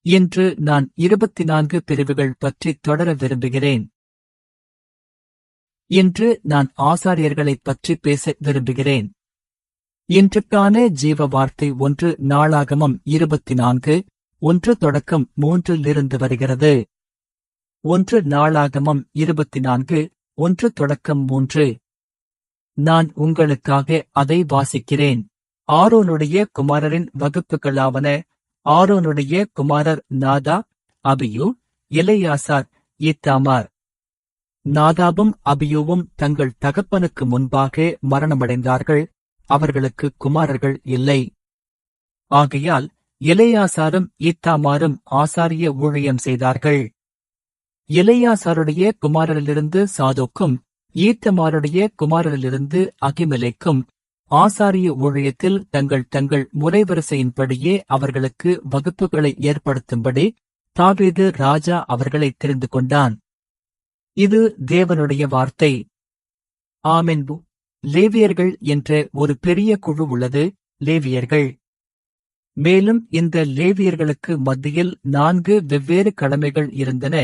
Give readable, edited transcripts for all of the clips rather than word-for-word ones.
இன்று நான் 24 பிரிவுகள் பற்றி தொடர விரும்புகிறேன். இன்று நான் ஆசாரியர்களைப் பற்றி பேச விரும்புகிறேன். இன்றுக்கான ஜீவ வார்த்தை 1 நாளாகமம் 24:1-3 வருகிறது. 1 நாளாகமம் 24:1-3. நான் உங்களுக்காக அதை வாசிக்கிறேன். ஆரோனுடைய குமாரரின் வகுப்புகளாவன: ஆரோனுடைய குமாரர் நாதாப், அபியூ, எலெயாசார், ஈத்தாமார். நாதாபும் அபியூவும் தங்கள் தகப்பனுக்கு முன்பாக மரணமடைந்தார்கள். அவர்களுக்கு குமாரர்கள் இல்லை. ஆகையால் எலெயாசாரும் ஈத்தாமாரும் ஆசாரிய ஊழியம் செய்தார்கள். எலெயாசாருடைய குமாரரிலிருந்து சாதோக்கும், ஈத்தமாருடைய குமாரரிலிருந்து அகிமெலேக்கும் ஆசாரிய ஊழியத்தில் தங்கள் முறைவரிசையின்படியே அவர்களுக்கு வகுப்புகளை ஏற்படுத்தும்படி தாவீது ராஜா அவர்களை தெரிந்து கொண்டான். இது தேவனுடைய வார்த்தை. ஆமென். லேவியர்கள் என்ற ஒரு பெரிய குழு உள்ளது. லேவியர்கள். மேலும் இந்த லேவியர்களுக்கு மத்தியில் 4 வெவ்வேறு கடமைகள் இருந்தன.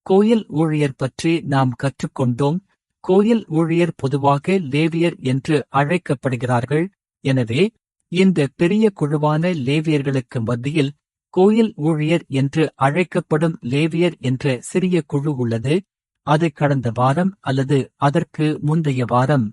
கோயில் ஊழியர் பற்றி நாம் கற்றுக்கொண்டோம். கோயில் ஊழியர் பொதுவாக லேவியர் என்று அழைக்கப்படுகிறார்கள். எனவே இந்த பெரிய குழுவான லேவியர்களுக்கு மத்தியில் கோயில் ஊழியர் என்று அழைக்கப்படும் லேவியர் என்ற சிறிய குழு உள்ளது. அது கடந்த வாரம் அல்லது அதற்கு முந்தைய வாரம்.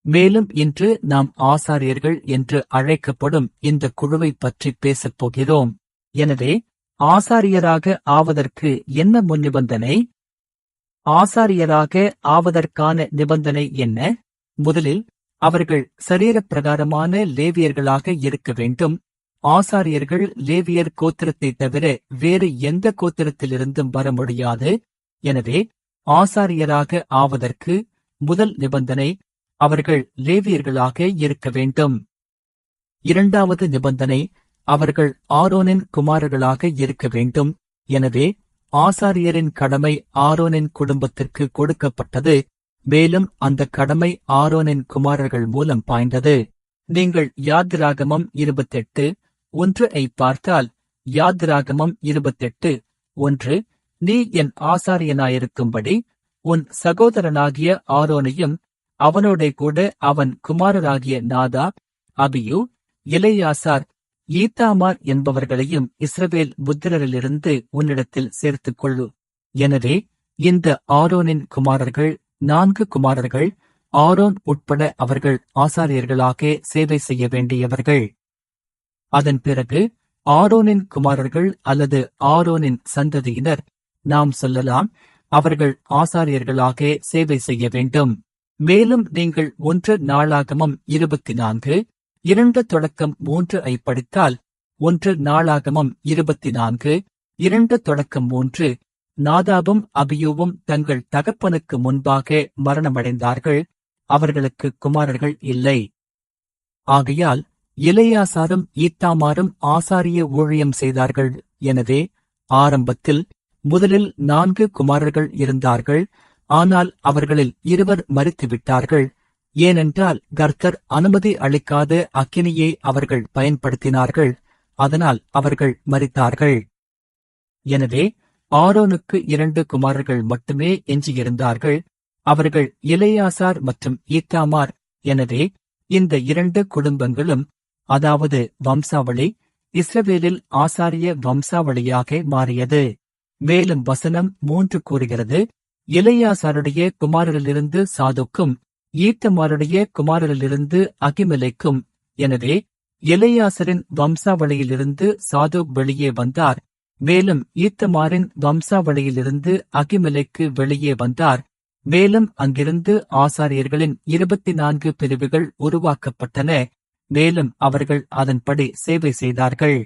மேலும் இன்று நாம் ஆசாரியர்கள் என்று அழைக்கப்படும் இந்த குழுவை பற்றி பேசப் போகிறோம். எனவே ஆசாரியராக ஆவதற்கு என்ன முன்னிபந்தனை? ஆசாரியராக ஆவதற்கான நிபந்தனை என்ன? முதலில் அவர்கள் சரீரப்பிரகாரமான லேவியர்களாக இருக்க வேண்டும். ஆசாரியர்கள் லேவியர் கோத்திரத்தை தவிர வேறு எந்த கோத்திரத்திலிருந்தும் வர முடியாது. எனவே ஆசாரியராக ஆவதற்கு முதல் நிபந்தனை அவர்கள் லேவியர்களாக இருக்க வேண்டும். இரண்டாவது நிபந்தனை அவர்கள் ஆரோனின் குமாரர்களாக இருக்க வேண்டும். எனவே ஆசாரியரின் கடமை ஆரோனின் குடும்பத்திற்கு கொடுக்கப்பட்டது. மேலும் அந்த கடமை ஆரோனின் குமாரர்கள் மூலம் பாய்ந்தது. நீங்கள் யாத்திராகமம் 28:1 பார்த்தால், யாத்திராகமம் 28:1, நீ என் ஆசாரியனாயிருக்கும்படி உன் சகோதரனாகிய ஆரோனையும் அவனோடே கூட அவன் குமாரராகிய நாதாப், அபியூ, எலெயாசார், ஈத்தாமார் என்பவர்களையும் இஸ்ரவேல் புத்திரரிலிருந்து உன்னிடத்தில் சேர்த்துக் கொள்ளு. எனவே இந்த ஆரோனின் குமாரர்கள் 4 குமாரர்கள். ஆரோன் உட்பட அவர்கள் ஆசாரியர்களாக சேவை செய்ய வேண்டியவர்கள். அதன் பிறகு ஆரோனின் குமாரர்கள் அல்லது ஆரோனின் சந்ததியினர், நாம் சொல்லலாம், அவர்கள் ஆசாரியர்களாக சேவை செய்ய வேண்டும். மேலும் நீங்கள் 1 நாளாகமம் 24:2-3 படித்தால், 1 நாளாகமம் 24:2-3, நாதாபும் அபியூவும் தங்கள் தகப்பனுக்கு முன்பாக மரணமடைந்தார்கள். அவர்களுக்கு குமாரர்கள் இல்லை. ஆகையால் எலெயாசாரும் ஈத்தாமாரும் ஆசாரிய ஊழியம் செய்தார்கள். எனவே ஆரம்பத்தில் முதலில் 4 குமாரர்கள் இருந்தார்கள். ஆனால் அவர்களில் 2 மரித்துவிட்டார்கள். ஏனென்றால் கர்த்தர் அனுமதி அளிக்காத அக்கினியை அவர்கள் பயன்படுத்தினார்கள். அதனால் அவர்கள் மரித்தார்கள். எனவே ஆரோனுக்கு 2 குமாரர்கள் மட்டுமே எஞ்சியிருந்தார்கள். அவர்கள் எலெயாசார் மற்றும் ஈத்தாமார். எனவே இந்த 2 குடும்பங்களும், அதாவது வம்சாவளி, இஸ்ரவேலில் ஆசாரிய வம்சாவளியாக மாறியது. மேலும் வசனம் 3 கூறுகிறது, எலெயாசாருடைய குமாரரிலிருந்து சாதோக்கும், ஈத்தமாருடைய குமாரரிலிருந்து அகிமெலேக்கும். எனவே எலெயாசரின் வம்சாவளியிலிருந்து சாதோக் வெளியே வந்தார். மேலும் ஈத்தமாரின் வம்சாவளியிலிருந்து அகிமெலேக்கு வெளியே வந்தார். மேலும் அங்கிருந்து ஆசாரியர்களின் 24 பிரிவுகள் உருவாக்கப்பட்டன. மேலும் அவர்கள் அதன்படி சேவை செய்தார்கள்.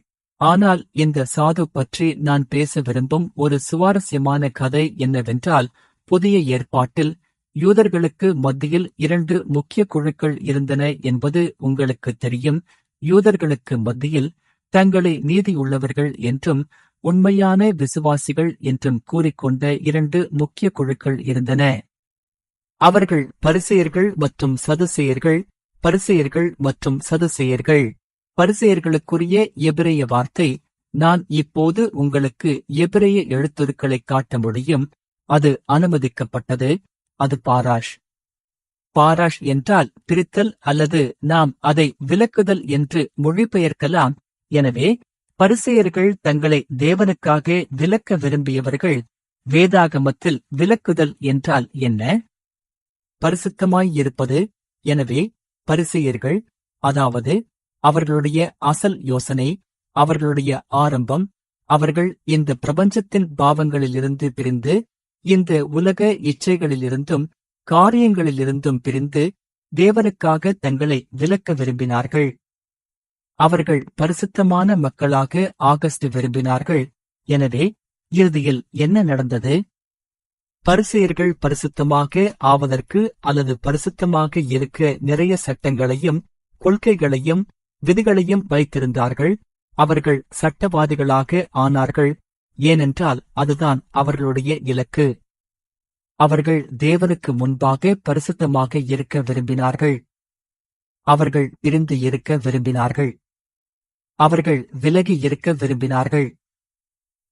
ஆனால் இந்த சாது பற்றி நான் பேச விரும்பும் ஒரு சுவாரஸ்யமான கதை என்னவென்றால், புதிய ஏற்பாட்டில் யூதர்களுக்கு மத்தியில் 2 முக்கிய குழுக்கள் இருந்தன என்பது உங்களுக்கு தெரியும். யூதர்களுக்கு மத்தியில் தங்களை நீதியுள்ளவர்கள் என்றும் உண்மையான விசுவாசிகள் என்றும் கூறிக்கொண்ட 2 முக்கிய குழுக்கள் இருந்தன. அவர்கள் பரிசேயர்கள் மற்றும் சதுசேயர்கள். பரிசேயர்கள் மற்றும் சதுசேயர்கள். பரிசேயர்களுக்குரிய எபிரேய வார்த்தை நான் இப்போது உங்களுக்கு எபிரேய எழுத்துருக்களை காட்ட முடியும். அது அனுமதிக்கப்பட்டது. அது பாராஷ். பாராஷ் என்றால் பிரித்தல், அல்லது நாம் அதை விலக்குதல் என்று மொழிபெயர்க்கலாம். எனவே பரிசேயர்கள் தங்களை தேவனுக்காக விலக்க விரும்பியவர்கள். வேதாகமத்தில் விலக்குதல் என்றால் என்ன? பரிசுத்தமாயிருப்பது. எனவே பரிசேயர்கள், அதாவது அவர்களுடைய அசல் யோசனை, அவர்களுடைய ஆரம்பம், அவர்கள் இந்த பிரபஞ்சத்தின் பாவங்களிலிருந்து பிரிந்து, இந்த உலக இச்சைகளிலிருந்தும் காரியங்களிலிருந்தும் பிரிந்து தேவனுக்காக தங்களை விலக்க விரும்பினார்கள். அவர்கள் பரிசுத்தமான மக்களாக ஆகஸ்ட் விரும்பினார்கள். எனவே இறுதியில் என்ன நடந்தது? பரிசேயர்கள் பரிசுத்தமாக ஆவதற்கு அல்லது பரிசுத்தமாக இருக்க நிறைய சட்டங்களையும் கொள்கைகளையும் விதிகளையும் வைத்திருந்தார்கள். அவர்கள் சட்டவாதிகளாக ஆனார்கள். ஏனென்றால் அதுதான் அவர்களுடைய இலக்கு. அவர்கள் தேவனுக்கு முன்பாக பரிசுத்தமாக இருக்க விரும்பினார்கள். அவர்கள் பிரிந்து இருக்க விரும்பினார்கள். அவர்கள் விலகி இருக்க விரும்பினார்கள்.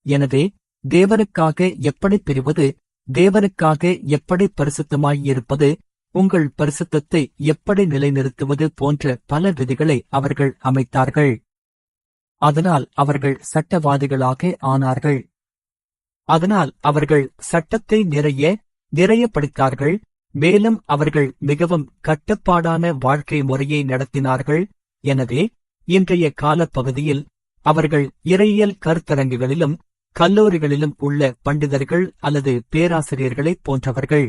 எனவே தேவனுக்காக எப்படி பிரிவது, தேவனுக்காக எப்படி பரிசுத்தமாயிருப்பது, உங்கள் பரிசுத்தத்தை எப்படி நிலைநிறுத்துவது போன்ற பல விதிகளை அவர்கள் அமைத்தார்கள். அதனால் அவர்கள் சட்டவாதிகளாக ஆனார்கள். அதனால் அவர்கள் சட்டத்தை நிறைய படித்தார்கள். மேலும் அவர்கள் மிகவும் கட்டுப்பாடான வாழ்க்கை முறையை நடத்தினார்கள். எனவே இன்றைய காலப்பகுதியில் அவர்கள் இறையியல் கருத்தரங்குகளிலும் கல்லூரிகளிலும் உள்ள பண்டிதர்கள் அல்லது பேராசிரியர்களைப் போன்றவர்கள்.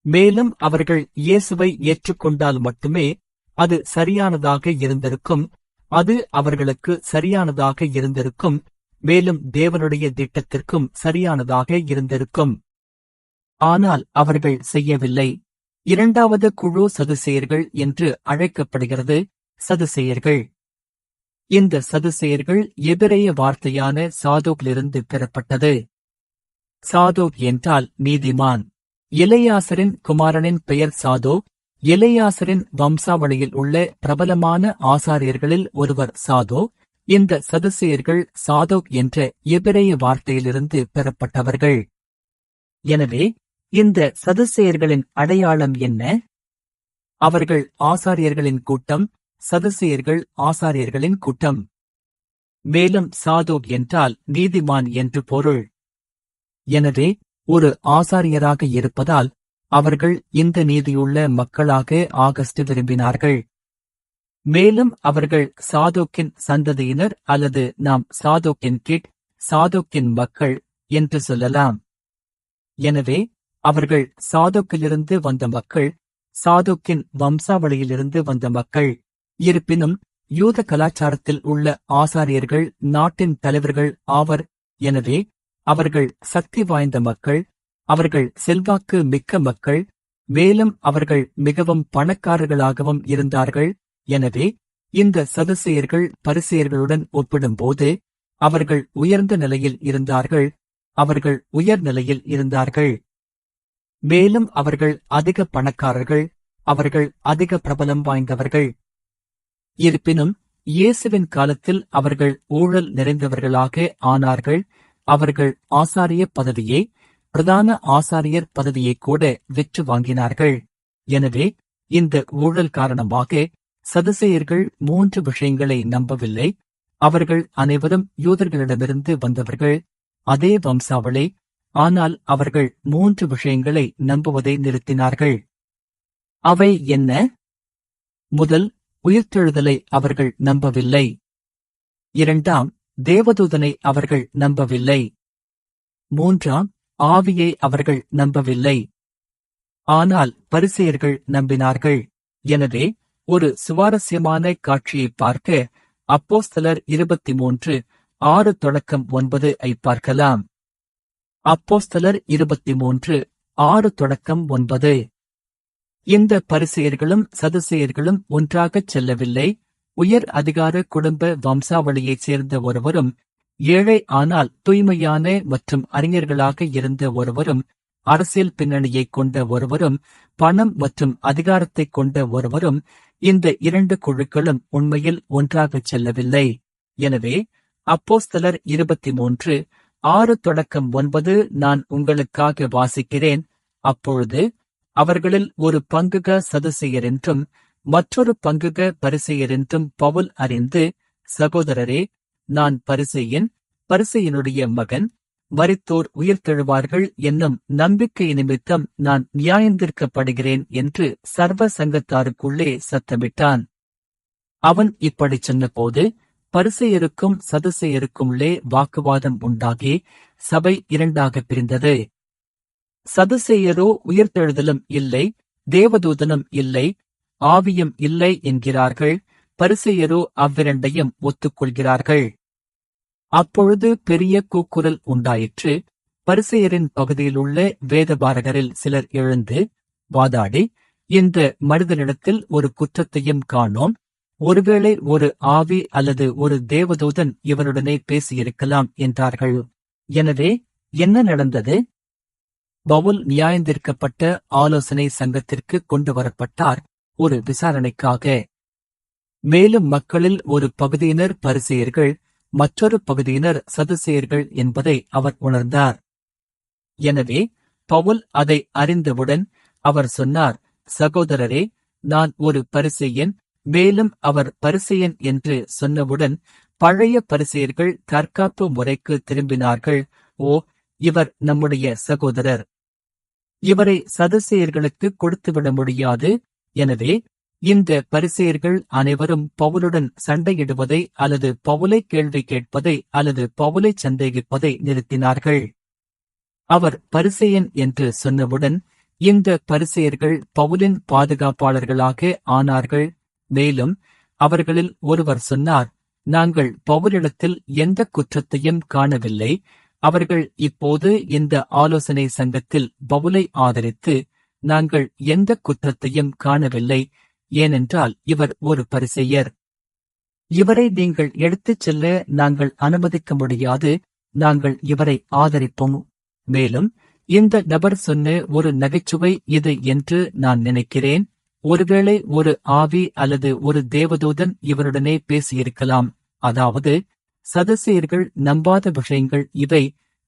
மேலும் அவர்கள் இயேசுவை ஏற்றுக்கொண்டால் மட்டுமே அது சரியானதாக இருந்திருக்கும். அது அவர்களுக்கு சரியானதாக இருந்திருக்கும். மேலும் தேவனுடைய திட்டத்திற்கும் சரியானதாக இருந்திருக்கும். ஆனால் அவர்கள் செய்யவில்லை. இரண்டாவது குழு சதுசேயர்கள் என்று அழைக்கப்படுகிறது. சதுசேயர்கள். இந்த சதுசேயர்கள் எபிரேய வார்த்தையான சாதோக்கிலிருந்து பெறப்பட்டது. சாதோக் என்றால் நீதிமான். எலெயாசரின் குமாரனின் பெயர் சாதோ. எலெயாசரின் வம்சாவளியில் உள்ள பிரபலமான ஆசாரியர்களில் ஒருவர் சாதோ. இந்த சதுசேயர்கள் சாதோக் என்ற எபிரேய வார்த்தையிலிருந்து பெறப்பட்டவர்கள். எனவே இந்த சதுசேயர்களின் அடையாளம் என்ன? அவர்கள் ஆசாரியர்களின் கூட்டம். சதுசேயர்கள் ஆசாரியர்களின் கூட்டம். மேலும் சாதோக் என்றால் நீதிமான் என்று பொருள். எனவே ஒரு ஆசாரியராக இருப்பதால் அவர்கள் இந்த நீதியுள்ள மக்களாக ஆகஸ்ட் விரும்பினார்கள். மேலும் அவர்கள் சாதோக்கின் சந்ததியினர், அல்லது நாம் சாதோக்கின் கீழ், சாதோக்கின் மக்கள் என்று சொல்லலாம். எனவே அவர்கள் சாதோக்கிலிருந்து வந்த மக்கள், சாதோக்கின் வம்சாவளியிலிருந்து வந்த மக்கள். இருப்பினும் யூத கலாச்சாரத்தில் உள்ள ஆசாரியர்கள் நாட்டின் தலைவர்கள் ஆவர். எனவே அவர்கள் சக்தி வாய்ந்த மக்கள். அவர்கள் செல்வாக்கு மிக்க மக்கள். மேலும் அவர்கள் மிகவும் பணக்காரர்களாகவும் இருந்தார்கள். எனவே இந்த சதுசேயர்கள் பரிசேயர்களுடன் ஒப்பிடும்போது அவர்கள் உயர்ந்த நிலையில் இருந்தார்கள். அவர்கள் உயர்நிலையில் இருந்தார்கள். மேலும் அவர்கள் அதிக பணக்காரர்கள். அவர்கள் அதிக பிரபலம் வாய்ந்தவர்கள். இருப்பினும் இயேசுவின் காலத்தில் அவர்கள் ஊழல் நிறைந்தவர்களாக ஆனார்கள். அவர்கள் ஆசாரிய பதவியை, பிரதான ஆசாரியர் பதவியை கூட வெற்று வாங்கினார்கள். எனவே இந்த ஊழல் காரணமாக சதுசேயர்கள் 3 விஷயங்களை நம்பவில்லை. அவர்கள் அனைவரும் யூதர்களிடமிருந்து வந்தவர்கள், அதே வம்சாவளி. ஆனால் அவர்கள் 3 விஷயங்களை நம்புவதை நிறுத்தினார்கள். அவை என்ன? முதல், உயிர்த்தெழுதலை அவர்கள் நம்பவில்லை. இரண்டாம், தேவதூதனை அவர்கள் நம்பவில்லை. மூன்றாம், ஆவியை அவர்கள் நம்பவில்லை. ஆனால் பரிசேயர்கள் நம்பினார்கள். எனவே ஒரு சுவாரஸ்யமான காட்சியை பார்க்க அப்போஸ்தலர் 23:6-9 ஐ பார்க்கலாம். அப்போஸ்தலர் 23:6-9. இந்த பரிசேயர்களும் சதுசேயர்களும் ஒன்றாகச் செல்லவில்லை. உயர் அதிகார குடும்ப வம்சாவளியைச் சேர்ந்த ஒருவரும், ஏழை ஆனால் தூய்மையான மற்றும் அறிஞர்களாக இருந்த ஒருவரும், அரசியல் பின்னணியைக் கொண்ட ஒருவரும், பணம் மற்றும் அதிகாரத்தைக் கொண்ட ஒருவரும், இந்த 2 குழுக்களும் உண்மையில் ஒன்றாகச் செல்லவில்லை. எனவே அப்போஸ்தலர் 23:6-9 நான் உங்களுக்காக வாசிக்கிறேன். அப்பொழுது அவர்களில் ஒரு பங்குக சதுசேயரென்றும் மற்றொரு பங்குக பரிசேயரென்றும் பவுல் அறிந்து, சகோதரரே, நான் பரிசேயனுடைய மகன், மரித்தோர் உயிர்த்தெழுவார்கள் என்னும் நம்பிக்கை நிமித்தம் நான் நியாயந்தீர்க்கப்படுகிறேன் என்று சர்வ சங்கத்தாருக்குள்ளே சத்தமிட்டான். அவன் இப்படிச் சொன்னபோது பரிசேயருக்கும் சதுசேயருக்குள்ளே வாக்குவாதம் உண்டாகி சபை இரண்டாகப் பிரிந்தது. சதுசேயரோ உயிர்த்தெழுதலும் இல்லை, தேவதூதனும் இல்லை, ஆவியும் இல்லை என்கிறார்கள். பரிசேயரோ அவ்விரண்டையும் ஒத்துக்கொள்கிறார்கள். அப்பொழுது பெரிய கூக்குரல் உண்டாயிற்று. பரிசேயரின் பகுதியிலுள்ள வேதபாரகரில் சிலர் எழுந்து வாதாடி, இந்த மனிதனிடத்தில் ஒரு குற்றத்தையும் காணோம். ஒருவேளை ஒரு ஆவி அல்லது ஒரு தேவதூதன் இவனுடனே பேசியிருக்கலாம் என்றார்கள். எனவே என்ன நடந்தது? பவுல் நியாயந்தீர்க்கப்பட்ட ஆலோசனை சங்கத்திற்கு கொண்டு வரப்பட்டார், ஒரு விசாரணைக்காக. மேலும் மக்களில் ஒரு பகுதியினர் பரிசேயர்கள், மற்றொரு பகுதியினர் சதுசேயர்கள் என்பதை அவர் உணர்ந்தார். எனவே பவுல் அதை அறிந்தவுடன் அவர் சொன்னார், சகோதரரே, நான் ஒரு பரிசேயன். மேலும் அவர் பரிசேயன் என்று சொன்னவுடன் பழைய பரிசேயர்கள் தற்காப்பு முறைக்கு திரும்பினார்கள். ஓ, இவர் நம்முடைய சகோதரர், இவரை சதுசேயர்களுக்கு கொடுத்துவிட முடியாது. எனவே இந்த பரிசேயர்கள் அனைவரும் பவுலுடன் சண்டையிடுவதை அல்லது பவுலை கேள்வி கேட்பதை அல்லது பவுலை சந்தேகிப்பதை நிறுத்தினார்கள். அவர் பரிசேயன் என்று சொன்னவுடன் இந்த பரிசேயர்கள் பவுலின் பாதுகாப்பாளர்களாக ஆனார்கள். மேலும் அவர்களில் ஒருவர் சொன்னார், நாங்கள் பவுலிடத்தில் எந்த குற்றத்தையும் காணவில்லை. அவர்கள் இப்போது இந்த ஆலோசனை சங்கத்தில் பவுலை ஆதரித்து, நாங்கள் எந்த குற்றத்தையும் காணவில்லை, ஏனென்றால் இவர் ஒரு பரிசேயர். இவரை நீங்கள் எடுத்துச் செல்ல நாங்கள் அனுமதிக்க முடியாது. நாங்கள் இவரை ஆதரிப்போம். மேலும் இந்த நபர் சொன்ன ஒரு நகைச்சுவை இது என்று நான் நினைக்கிறேன். ஒருவேளை ஒரு ஆவி அல்லது ஒரு தேவதூதன் இவருடனே பேசியிருக்கலாம். அதாவது சதுசேயர்கள் நம்பாத விஷயங்கள் இவை.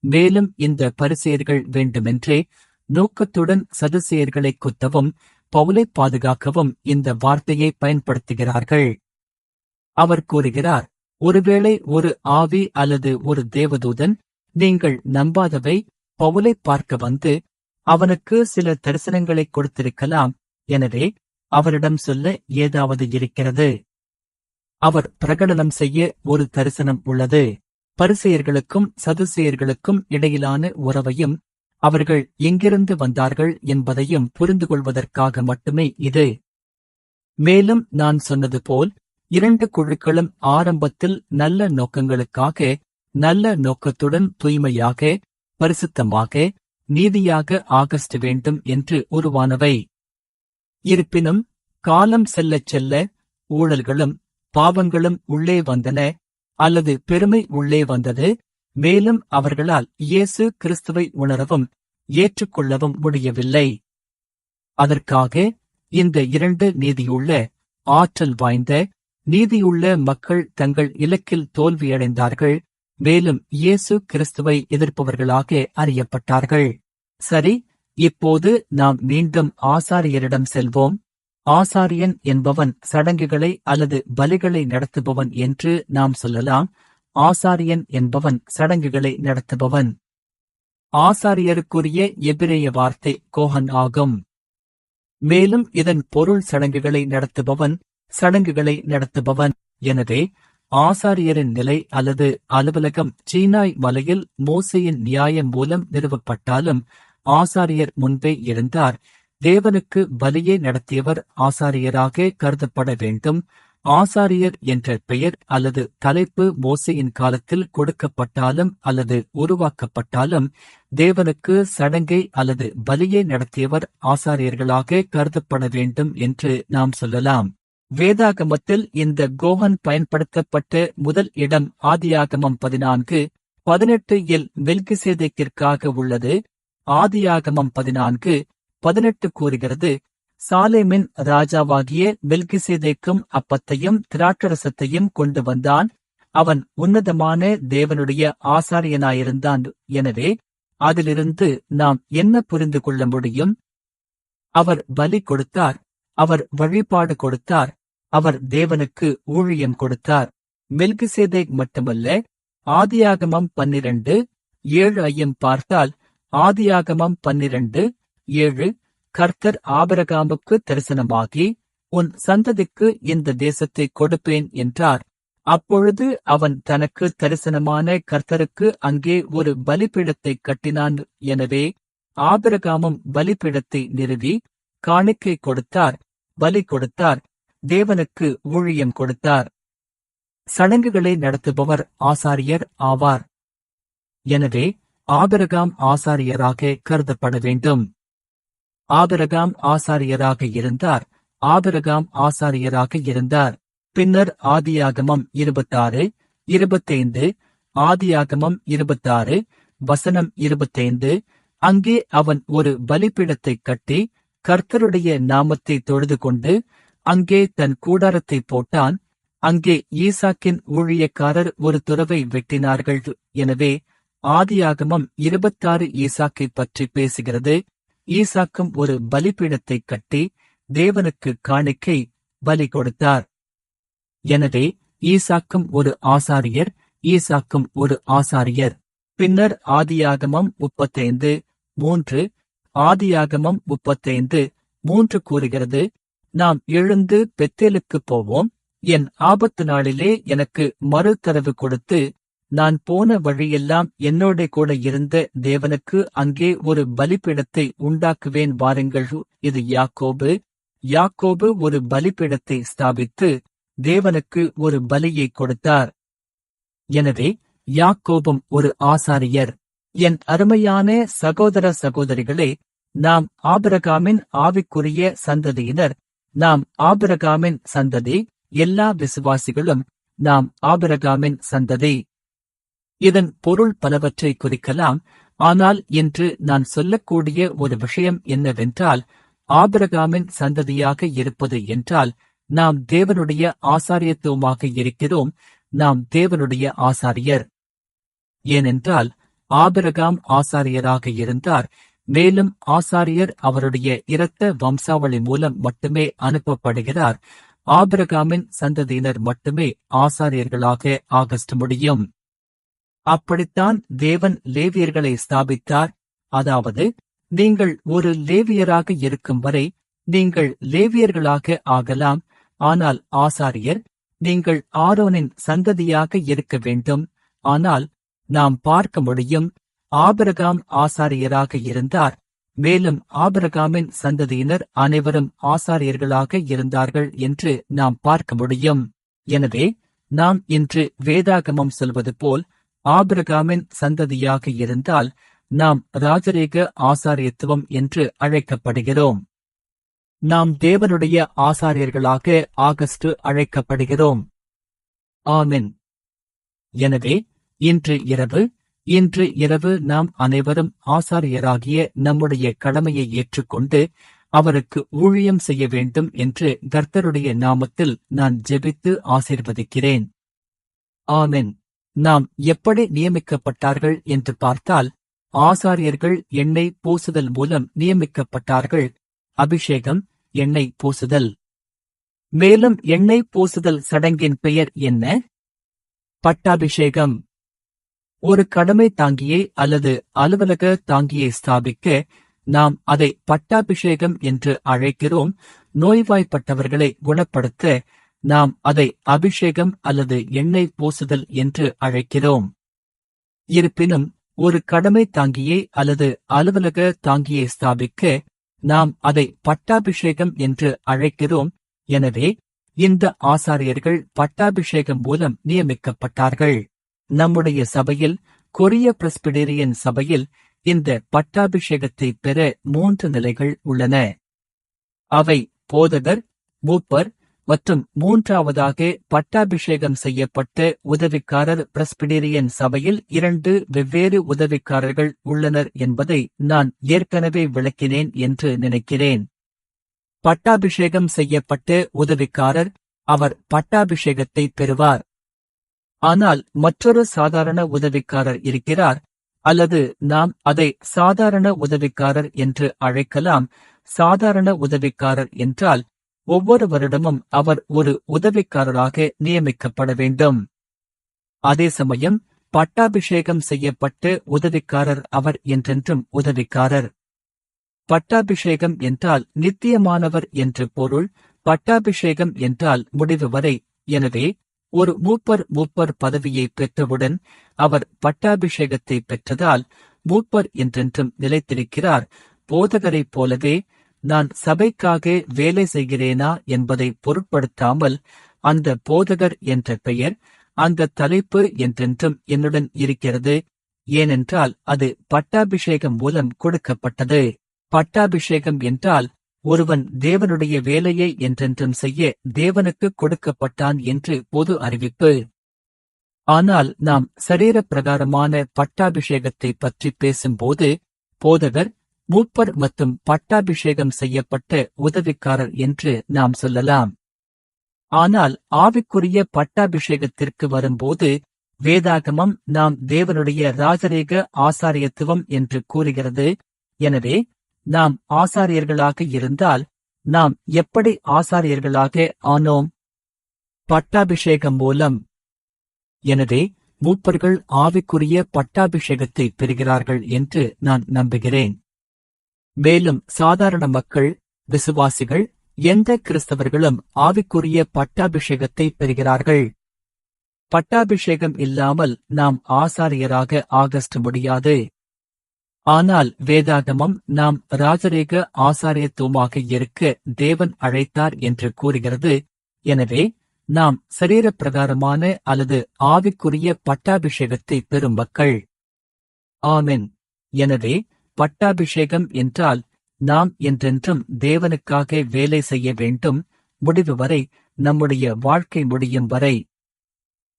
மேலும் இந்த பரிசேயர்கள் வேண்டுமென்றே நோக்கத்துடன் சதுசேயர்களை குத்தவும் பவுலை பாதுகாக்கவும் இந்த வார்த்தையை பயன்படுத்துகிறார்கள். அவர் கூறுகிறார், ஒருவேளை ஒரு ஆவி அல்லது ஒரு தேவதூதன் நீங்கள் நம்பாதவை பவுலை பார்க்க வந்து அவனுக்கு சில தரிசனங்களை கொடுத்திருக்கலாம். எனவே அவரிடம் சொல்ல ஏதாவது இருக்கிறது. அவர் பிரகடனம் செய்ய ஒரு தரிசனம் உள்ளது. பரிசேயர்களுக்கும் சதுசேயர்களுக்கும் இடையிலான உறவையும் அவர்கள் எங்கிருந்து வந்தார்கள் என்பதையும் புரிந்து கொள்வதற்காக மட்டுமே இது. மேலும் நான் சொன்னது போல் இரண்டு குழுக்களும் ஆரம்பத்தில் நல்ல நோக்கங்களுக்காக, நல்ல நோக்கத்துடன் தூய்மையாக, பரிசுத்தமாக, நீதியாக ஆகஸ்ட் வேண்டும் என்று உருவானவை. இருப்பினும் காலம் செல்லச் செல்ல ஊழல்களும் பாவங்களும் உள்ளே வந்தன, அல்லது பெருமை உள்ளே வந்தது. மேலும் அவர்களால் இயேசு கிறிஸ்துவை உணரவும் ஏற்றுக்கொள்ளவும் முடியவில்லை. அதற்காக இந்த இரண்டு நீதியுள்ள, ஆற்றல் வாய்ந்த, நீதியுள்ள மக்கள் தங்கள் இலக்கில் தோல்வியடைந்தார்கள். மேலும் இயேசு கிறிஸ்துவை எதிர்ப்பவர்களாக அறியப்பட்டார்கள். சரி, இப்போது நாம் மீண்டும் ஆசாரியரிடம் செல்வோம். ஆசாரியன் என்பவன் சடங்குகளை அல்லது பலிகளை நடத்துபவன் என்று நாம் சொல்லலாம். ஆசாரியன் என்பவன் சடங்குகளை நடத்துபவன். ஆசாரியருக்குரிய எபிரேய வார்த்தை கோஹன் ஆகும். மேலும் இதன் பொருள் சடங்குகளை நடத்துபவன், சடங்குகளை நடத்துபவன். எனவே ஆசாரியரின் நிலை அல்லது அலுவலகம் சீனாய் மலையில் மோசேயின் நியாயம் மூலம் நிறுவப்பட்டாலும் ஆசாரியர் முன்பே இருந்தார். தேவனுக்கு பலியை நடத்தியவர் ஆசாரியராக கருதப்பட வேண்டும். ஆசாரியர் என்ற பெயர் அல்லது தலைப்பு மோசேயின் காலத்தில் கொடுக்கப்பட்டாலும் அல்லது உருவாக்கப்பட்டாலும் தேவனுக்கு சடங்கை அல்லது பலியை நடத்தியவர் ஆசாரியர்களாக கருதப்பட வேண்டும் என்று நாம் சொல்லலாம். வேதாகமத்தில் இந்த கோஹன் பயன்படுத்தப்பட்ட முதல் இடம் ஆதியாகமம் 14:18 மெல்கிசேதேக்கிற்காக உள்ளது. ஆதியாகமம் 14:18 கூறுகிறது, சாலேமின் ராஜாவாகிய மெல்கிசேதேக்கும் அப்பத்தையும் திராட்சரசத்தையும் கொண்டு வந்தான். அவன் உன்னதமான தேவனுடைய ஆசாரியனாயிருந்தான். எனவே அதிலிருந்து நாம் என்ன புரிந்து கொள்ள முடியும்? அவர் பலி கொடுத்தார், அவர் வழிபாடு கொடுத்தார், அவர் தேவனுக்கு ஊழியம் கொடுத்தார். மெல்கிசேதேக் மட்டுமல்ல, ஆதியாகமம் 12:7 ஐயும் பார்த்தால், ஆதியாகமம் 12:7 கர்த்தர் ஆபிரகாமுக்கு தரிசனமாகி, உன் சந்ததிக்கு இந்த தேசத்தை கொடுப்பேன் என்றார். அப்பொழுது அவன் தனக்கு தரிசனமான கர்த்தருக்கு அங்கே ஒரு பலிபீடத்தை கட்டினான். எனவே ஆபிரகாமும் பலிபீடத்தை நிறுவி காணிக்கை கொடுத்தார், பலி கொடுத்தார், தேவனுக்கு ஊழியம் கொடுத்தார். சடங்குகளை நடத்துபவர் ஆசாரியர் ஆவார். எனவே ஆபிரகாம் ஆசாரியராக கருதப்பட வேண்டும். ஆபிரகாம் ஆசாரியராக இருந்தார், ஆபிரகாம் ஆசாரியராக இருந்தார். பின்னர் ஆதியாகமம் 26:25, ஆதியாகமம் 26:25, அங்கே அவன் ஒரு பலிபீடத்தை கட்டி கர்த்தருடைய நாமத்தை தொழுது கொண்டு அங்கே தன் கூடாரத்தை போட்டான். அங்கே ஈசாக்கின் ஊழியக்காரர் ஒரு துறவை வெட்டினார்கள். எனவே ஆதியாகமம் 26 ஈசாக்கை பற்றி பேசுகிறது. ஈசாக்கும் ஒரு பலிபீடத்தை கட்டி தேவனுக்கு காணிக்கை பலி கொடுத்தார். எனவே ஈசாக்கும் ஒரு ஆசாரியர், ஈசாக்கும் ஒரு ஆசாரியர். பின்னர் ஆதியாகமம் 35:3, ஆதியாகமம் 35:3 கூறுகிறது, நாம் எழுந்து பெத்தேலுக்குப் போவோம், என் ஆபத்து நாளிலே எனக்கு மறுதரவு கொடுத்து, நான் போன வழியெல்லாம் என்னோட கூட இருந்த தேவனுக்கு அங்கே ஒரு பலிபீடத்தை உண்டாக்குவேன் வாருங்கள். இது யாக்கோபு. யாக்கோபு ஒரு பலிபீடத்தை ஸ்தாபித்து தேவனுக்கு ஒரு பலியை கொடுத்தார். எனவே யாக்கோபும் ஒரு ஆசாரியர். என் அருமையான சகோதர சகோதரிகளே, நாம் ஆபிரகாமின் ஆவிக்குரிய சந்ததியினர். நாம் ஆபிரகாமின் சந்ததி. எல்லா விசுவாசிகளும் நாம் ஆபிரகாமின் சந்ததி. இதன் பொருள் பலவற்றை குறிக்கலாம். ஆனால் இன்று நான் சொல்லக்கூடிய ஒரு விஷயம் என்னவென்றால், ஆபிரகாமின் சந்ததியாக இருப்பது என்றால் நாம் தேவனுடைய ஆசாரியத்துவமாக இருக்கிறோம். நாம் தேவனுடைய ஆசாரியர். ஏனென்றால் ஆபிரகாம் ஆசாரியராக இருந்தார். மேலும் ஆசாரியர் அவருடைய இரத்த வம்சாவளி மூலம் மட்டுமே அனுப்பப்படுகிறார். ஆபிரகாமின் சந்ததியினர் மட்டுமே ஆசாரியர்களாக ஆக முடியும். அப்படித்தான் தேவன் லேவியர்களை ஸ்தாபித்தார். அதாவது நீங்கள் ஒரு லேவியராக இருக்கும் வரை நீங்கள் லேவியர்களாக ஆகலாம். ஆனால் ஆசாரியர், நீங்கள் ஆரோனின் சந்ததியாக இருக்க வேண்டும். ஆனால் நாம் பார்க்க முடியும், ஆபிரகாம் ஆசாரியராக இருந்தார். மேலும் ஆபிரகாமின் சந்ததியினர் அனைவரும் ஆசாரியர்களாக இருந்தார்கள் என்று நாம் பார்க்க முடியும். எனவே நாம் இன்று வேதாகமம் சொல்வது போல் ஆபிரகாமின் சந்ததியாக இருந்தால் நாம் ராஜரீக ஆசாரியத்துவம் என்று அழைக்கப்படுகிறோம். நாம் தேவனுடைய ஆசாரியர்களாக ஆகஸ்ட் அழைக்கப்படுகிறோம். ஆமென். எனவே இன்று இரவு நாம் அனைவரும் ஆசாரியராகிய நம்முடைய கடமையை ஏற்றுக்கொண்டு அவருக்கு ஊழியம் செய்ய வேண்டும் என்று கர்த்தருடைய நாமத்தில் நான் ஜெபித்து ஆசீர்வதிக்கிறேன். ஆமென். நாம் எப்படி நியமிக்கப்பட்டார்கள் என்று பார்த்தால், ஆசாரியர்கள் எண்ணெய் பூசுதல் மூலம் நியமிக்கப்பட்டார்கள். அபிஷேகம், எண்ணெய் பூசுதல். மேலும் எண்ணெய் பூசுதல் சடங்கின் பெயர் என்ன? பட்டாபிஷேகம். ஒரு கடமை தாங்கியை அல்லது அலுவலக தாங்கியை ஸ்தாபிக்க நாம் அதை பட்டாபிஷேகம் என்று அழைக்கிறோம். நோய்வாய்ப்பட்டவர்களை குணப்படுத்த நாம் அதை அபிஷேகம் அல்லது எண்ணெய் பூசுதல் என்று அழைக்கிறோம். இருப்பினும் ஒரு கடமை தாங்கியை அல்லது அலுவலக தாங்கியை ஸ்தாபிக்க நாம் அதை பட்டாபிஷேகம் என்று அழைக்கிறோம். எனவே இந்த ஆசாரியர்கள் பட்டாபிஷேகம் மூலம் நியமிக்கப்பட்டார்கள். நம்முடைய சபையில், கொரிய பிரெஸ்பிடேரியன் சபையில் இந்த பட்டாபிஷேகத்தை பெற 3 நிலைகள் உள்ளன. அவை போதகர், மூப்பர் மற்றும் 3வதாக பட்டாபிஷேகம் செய்யப்பட்ட உதவிக்காரர். பிரெஸ்பிடேரியன் சபையில் 2 வெவ்வேறு உதவிக்காரர்கள் உள்ளனர் என்பதை நான் ஏற்கனவே விளக்கினேன் என்று நினைக்கிறேன். பட்டாபிஷேகம் செய்யப்பட்ட உதவிக்காரர், அவர் பட்டாபிஷேகத்தை பெறுவார். ஆனால் மற்றொரு சாதாரண உதவிக்காரர் இருக்கிறார், அல்லது நாம் அதை சாதாரண உதவிக்காரர் என்று அழைக்கலாம். சாதாரண உதவிக்காரர் என்றால் ஒவ்வொரு வருடமும் அவர் ஒரு உதவிக்காரராக நியமிக்கப்பட வேண்டும். அதே சமயம் பட்டாபிஷேகம் செய்யப்பட்ட உதவிக்காரர் அவர் என்றென்றும் உதவிக்காரர். பட்டாபிஷேகம் என்றால் நித்தியமானவர் என்று பொருள். பட்டாபிஷேகம் என்றால் முடிவு வரை. எனவே ஒரு மூப்பர் பதவியை பெற்றவுடன் அவர் பட்டாபிஷேகத்தை பெற்றதால் மூப்பர் என்றென்றும் நிலைத்திருக்கிறார். போதகரைப் போலவே நான் சபைக்காக வேலை செய்கிறேனா என்பதை பொருட்படுத்தாமல் அந்த போதகர் என்ற பெயர், அந்த தலைப்பு என்றென்றும் என்னுடன் இருக்கிறது. ஏனென்றால் அது பட்டாபிஷேகம் மூலம் கொடுக்கப்பட்டது. பட்டாபிஷேகம் என்றால் ஒருவன் தேவனுடைய வேலையை என்றென்றும் செய்ய தேவனுக்கு கொடுக்கப்பட்டான் என்று பொது அறிவிப்பு. ஆனால் நாம் சரீர பிரகாரமான பட்டாபிஷேகத்தை பற்றி பேசும்போது போதகர், மூப்பர் மற்றும் பட்டாபிஷேகம் செய்யப்பட்ட உதவிக்காரர் என்று நாம் சொல்லலாம். ஆனால் ஆவிக்குரிய பட்டாபிஷேகத்திற்கு வரும்போது வேதாகமம் நாம் தேவனுடைய ராஜரீக ஆசாரியத்துவம் என்று கூறுகிறது. எனவே நாம் ஆசாரியர்களாக இருந்தால் நாம் எப்படி ஆசாரியர்களாக ஆனோம்? பட்டாபிஷேகம் மூலம். எனவே மூப்பர்கள் ஆவிக்குரிய பட்டாபிஷேகத்தை பெறுகிறார்கள் என்று நான் நம்புகிறேன். மேலும் சாதாரண மக்கள், விசுவாசிகள், எந்த கிறிஸ்தவர்களும் ஆவிக்குரிய பட்டாபிஷேகத்தை பெறுகிறார்கள். பட்டாபிஷேகம் இல்லாமல் நாம் ஆசாரியராக ஆகஸ்ட் முடியாது. ஆனால் வேதாகமம் நாம் ராஜரீக ஆசாரியத்துவமாக இருக்க தேவன் அழைத்தார் என்று கூறுகிறது. எனவே நாம் சரீர பிரகாரமான அல்லது ஆவிக்குரிய பட்டாபிஷேகத்தை பெறும் மக்கள். ஆமென். எனவே பட்டாபிஷேகம் என்றால் நாம் என்றென்றும் தேவனுக்காக வேலை செய்ய வேண்டும், முடிவு வரை, நம்முடைய வாழ்க்கை முடியும் வரை.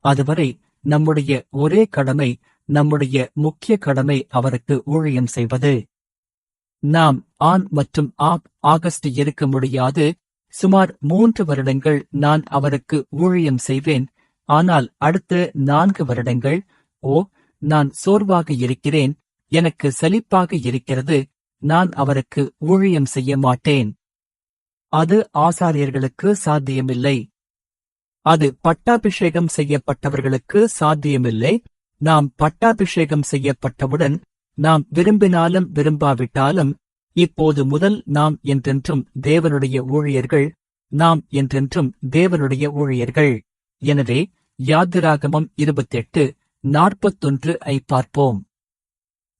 அதுவரை நம்முடைய ஒரே கடமை, நம்முடைய முக்கிய கடமை அவருக்கு ஊழியம் செய்வது. நாம் ஆன் மற்றும் ஆகஸ்ட் இருக்க முடியாது. சுமார் 3 வருடங்கள் நான் அவருக்கு ஊழியம் செய்வேன். ஆனால் அடுத்த 4 வருடங்கள், நான் சோர்வாக இருக்கிறேன், எனக்கு சலிப்பாக இருக்கிறது, நான் அவருக்கு ஊழியம் செய்ய மாட்டேன். அது ஆசாரியர்களுக்கு சாத்தியமில்லை. அது பட்டாபிஷேகம் செய்யப்பட்டவர்களுக்கு சாத்தியமில்லை. நாம் பட்டாபிஷேகம் செய்யப்பட்டவுடன் நாம் விரும்பினாலும் விரும்பாவிட்டாலும் இப்போது முதல் நாம் என்றென்றும் தேவனுடைய ஊழியர்கள். நாம் என்றென்றும் தேவனுடைய ஊழியர்கள். எனவே யாத்திராகமம் 28:41 ஐ பார்ப்போம்.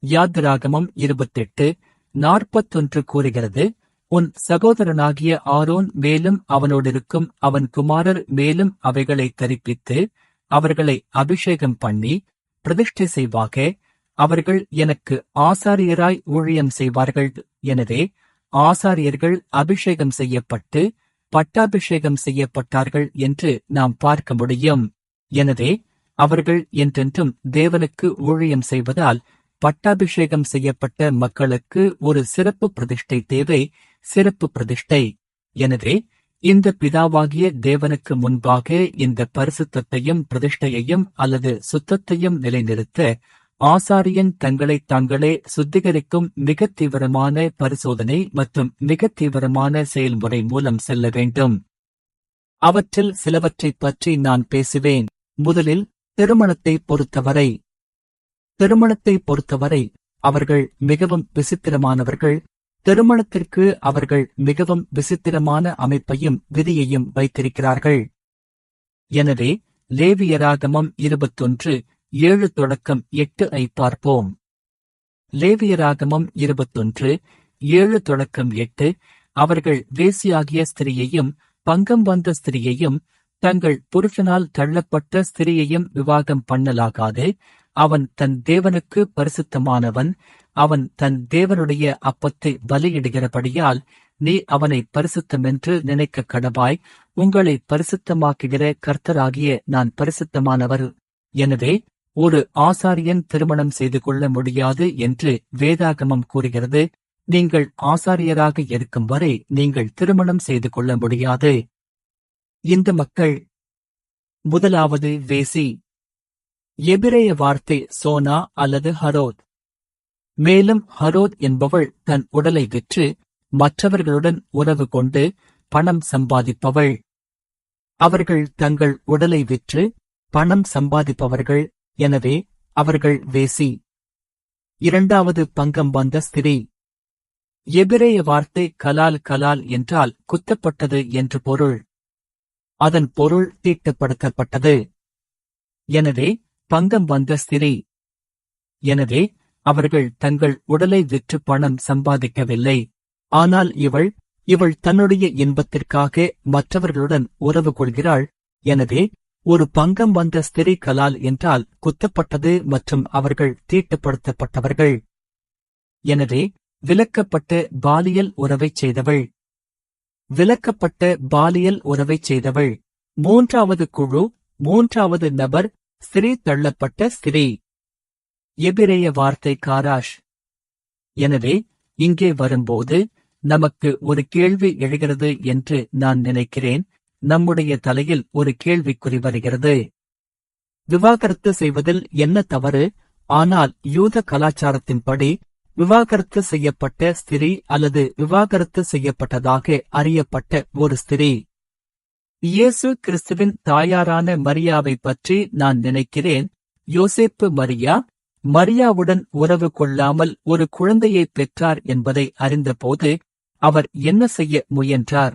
யாத்திராகமம் 28:41 கூறுகிறது, உன் சகோதரனாகிய ஆரோன் மேலும் அவனோடிருக்கும் அவன் குமாரர் மேலும் அவைகளை தரிப்பித்து அவர்களை அபிஷேகம் பண்ணி பிரதிஷ்டை செய்வாக. அவர்கள் எனக்கு ஆசாரியராய் ஊழியம் செய்வார்கள். எனவே ஆசாரியர்கள் அபிஷேகம் செய்யப்பட்டு பட்டாபிஷேகம் செய்யப்பட்டார்கள் என்று நாம் பார்க்க முடியும். எனவே அவர்கள் என்றென்றும் தேவனுக்கு ஊழியம் செய்வதால் பட்டாபிஷேகம் செய்யப்பட்ட மக்களுக்கு ஒரு சிறப்பு பிரதிஷ்டை தேவை. சிறப்பு பிரதிஷ்டை. எனவே இந்த பிதாவாகிய தேவனுக்கு முன்பாக இந்த பரிசுத்தத்தையும் பிரதிஷ்டையையும் அல்லது சுத்தத்தையும் நிலைநிறுத்த ஆசாரியன் தங்களைத் தாங்களே சுத்திகரிக்கும் மிக தீவிரமான பரிசோதனை மற்றும் மிக தீவிரமான செயல்முறை மூலம் செல்ல வேண்டும். அவற்றில் சிலவற்றைப் பற்றி நான் பேசுவேன். முதலில் திருமணத்தை பொறுத்தவரை. திருமணத்தை பொறுத்தவரை அவர்கள் மிகவும் விசித்திரமானவர்கள். திருமணத்திற்கு அவர்கள் மிகவும் விசித்திரமான அமைப்பையும் விதியையும் வைத்திருக்கிறார்கள். எனவே லேவியராகமம் 21:7-8 ஐ பார்ப்போம். லேவியராகமம் 21:7-8 அவர்கள் வேசியாகிய ஸ்திரியையும் பங்கம் வந்த ஸ்திரியையும் தங்கள் புருஷனால் தள்ளப்பட்ட ஸ்திரியையும் விவாகம் பண்ணலாகாது. அவன் தன் தேவனுக்கு பரிசுத்தமானவன். அவன் தன் தேவனுடைய அப்பத்தை பலியிடுகிறபடியால் நீ அவனை பரிசுத்தமென்று நினைக்க கடவாய். உங்களை பரிசுத்தமாக்குகிற கர்த்தராகிய நான் பரிசுத்தமானவர். எனவே ஒரு ஆசாரியன் திருமணம் செய்து கொள்ள முடியாது என்று வேதாகமம் கூறுகிறது. நீங்கள் ஆசாரியராக இருக்கும் வரை நீங்கள் திருமணம் செய்து கொள்ள முடியாது. இந்த மக்கள் முதலாவது வேசி. எபிரேய வார்த்தை சோனா அல்லது ஹரோத். மேலும் ஹரோத் என்பவள் தன் உடலை விற்று மற்றவர்களுடன் உறவு கொண்டு பணம் சம்பாதிப்பவள். அவர்கள் தங்கள் உடலை விற்று பணம் சம்பாதிப்பவர்கள், எனவே அவர்கள் வேசி. இரண்டாவது பங்கம் வந்த ஸ்திரீ. எபிரேய வார்த்தை கலால் கலால் என்றால் குத்தப்பட்டது என்று பொருள். அதன் பொருள் தீட்டுப்படுத்தப்பட்டது. எனவே பங்கம் வந்த ஸ்திரீ. எனவே அவர்கள் தங்கள் உடலை விற்று பணம் சம்பாதிக்கவில்லை. ஆனால் இவள் தன்னுடைய இன்பத்திற்காக மற்றவர்களுடன் உறவு கொள்கிறாள். எனவே ஒரு பங்கம் வந்த ஸ்திரீ கலால் என்றால் குத்தப்பட்டது மற்றும் அவர்கள் தீட்டுப்படுத்தப்பட்டவர்கள். எனவே விலக்கப்பட்ட பாலியல் உறவைச் செய்தவள். விலக்கப்பட்ட பாலியல் உறவைச் செய்தவள். மூன்றாவது குழு, மூன்றாவது நபர், ஸ்திரீ தள்ளப்பட்ட ஸ்திரீ. எபிரேய வார்த்தை காராஷ். எனவே இங்கே வரும்போது நமக்கு ஒரு கேள்வி எழுகிறது என்று நான் நினைக்கிறேன். நம்முடைய தலையில் ஒரு கேள்விக்குறி வருகிறது. விவாகரத்து செய்வதில் என்ன தவறு? ஆனால் யூத கலாச்சாரத்தின்படி விவாகரத்து செய்யப்பட்ட ஸ்திரீ அல்லது விவாகரத்து செய்யப்பட்டதாக அறியப்பட்ட ஒரு ஸ்திரீ. இயேசு கிறிஸ்துவின் தாயாரான மரியாவை பற்றி நான் நினைக்கிறேன். யோசேப்பு மரியாவுடன் உறவு கொள்ளாமல் ஒரு குழந்தையை பெற்றார் என்பதை அறிந்தபோது அவர் என்ன செய்ய முயன்றார்?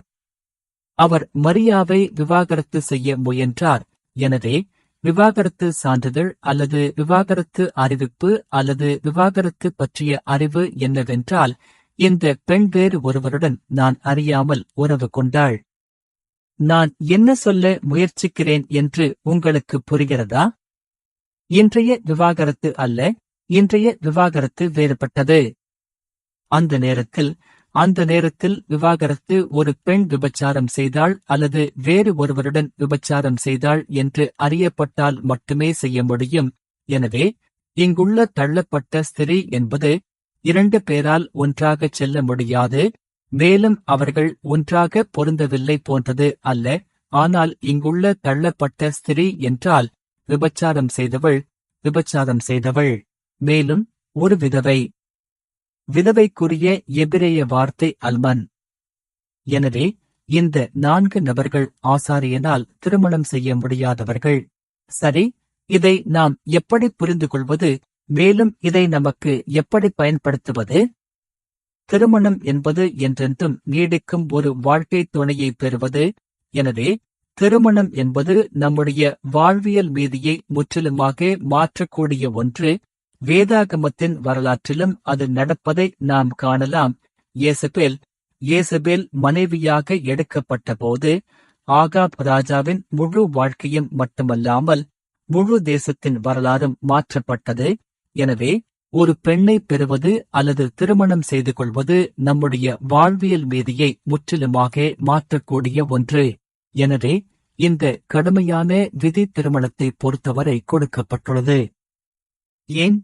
அவர் மரியாவை விவாகரத்து செய்ய முயன்றார். எனவே விவாகரத்து சான்றிதழ் அல்லது விவாகரத்து அறிவிப்பு அல்லது விவாகரத்து பற்றிய அறிவு என்னவென்றால், இந்த பெண் வேறு ஒருவருடன் நான் அறியாமல் உறவு கொண்டாள். நான் என்ன சொல்ல முயற்சிக்கிறேன் என்று உங்களுக்கு புரிகிறதா? இன்றைய விவாகரத்து அல்ல, இன்றைய விவாகரத்து வேறுபட்டது. அந்த நேரத்தில் விவாகரத்து ஒரு பெண் விபச்சாரம் செய்தாள் அல்லது வேறு ஒருவருடன் விபச்சாரம் செய்தாள் என்று அறியப்பட்டால் மட்டுமே செய்ய முடியும். எனவே இங்குள்ள தள்ளப்பட்ட ஸ்திரீ என்பது 2 பேரால் ஒன்றாகச் செல்ல முடியாது, மேலும் அவர்கள் ஒன்றாக பொருந்தவில்லை போன்றது அல்ல. ஆனால் இங்குள்ள தள்ளப்பட்ட ஸ்திரீ என்றால் விபச்சாரம் செய்தவள், மேலும் ஒரு விதவை. விதவைக்குரிய எபிரேய வார்த்தை அல்மன். எனவே இந்த 4 நபர்கள் ஆசாரியனால் திருமணம் செய்ய முடியாதவர்கள். சரி, இதை நாம் எப்படி புரிந்து கொள்வது? மேலும் இதை நமக்கு எப்படி பயன்படுத்துவது? திருமணம் என்பது என்றென்றும் நீடிக்கும் ஒரு வாழ்க்கை துணையை பெறுவது. எனவே திருமணம் என்பது நம்முடைய வாழ்வியல் மீதியை முற்றிலுமாக மாற்றக்கூடிய ஒன்று. வேதாகமத்தின் வரலாற்றிலும் அது நடப்பதை நாம் காணலாம். ஏசபேல் மனைவியாக எடுக்கப்பட்டபோது ஆகாப் ராஜாவின் முழு வாழ்க்கையும் மட்டுமல்லாமல் முழு தேசத்தின் வரலாறும் மாற்றப்பட்டது. எனவே ஒரு பெண்ணை பெறுவது அல்லது திருமணம் செய்து கொள்வது நம்முடைய வாழ்வியல் மீதியை முற்றிலுமாக மாற்றக்கூடிய ஒன்று. எனவே இந்த கடுமையான விதி திருமணத்தை பொறுத்தவரை கொடுக்கப்பட்டுள்ளது. ஏன்?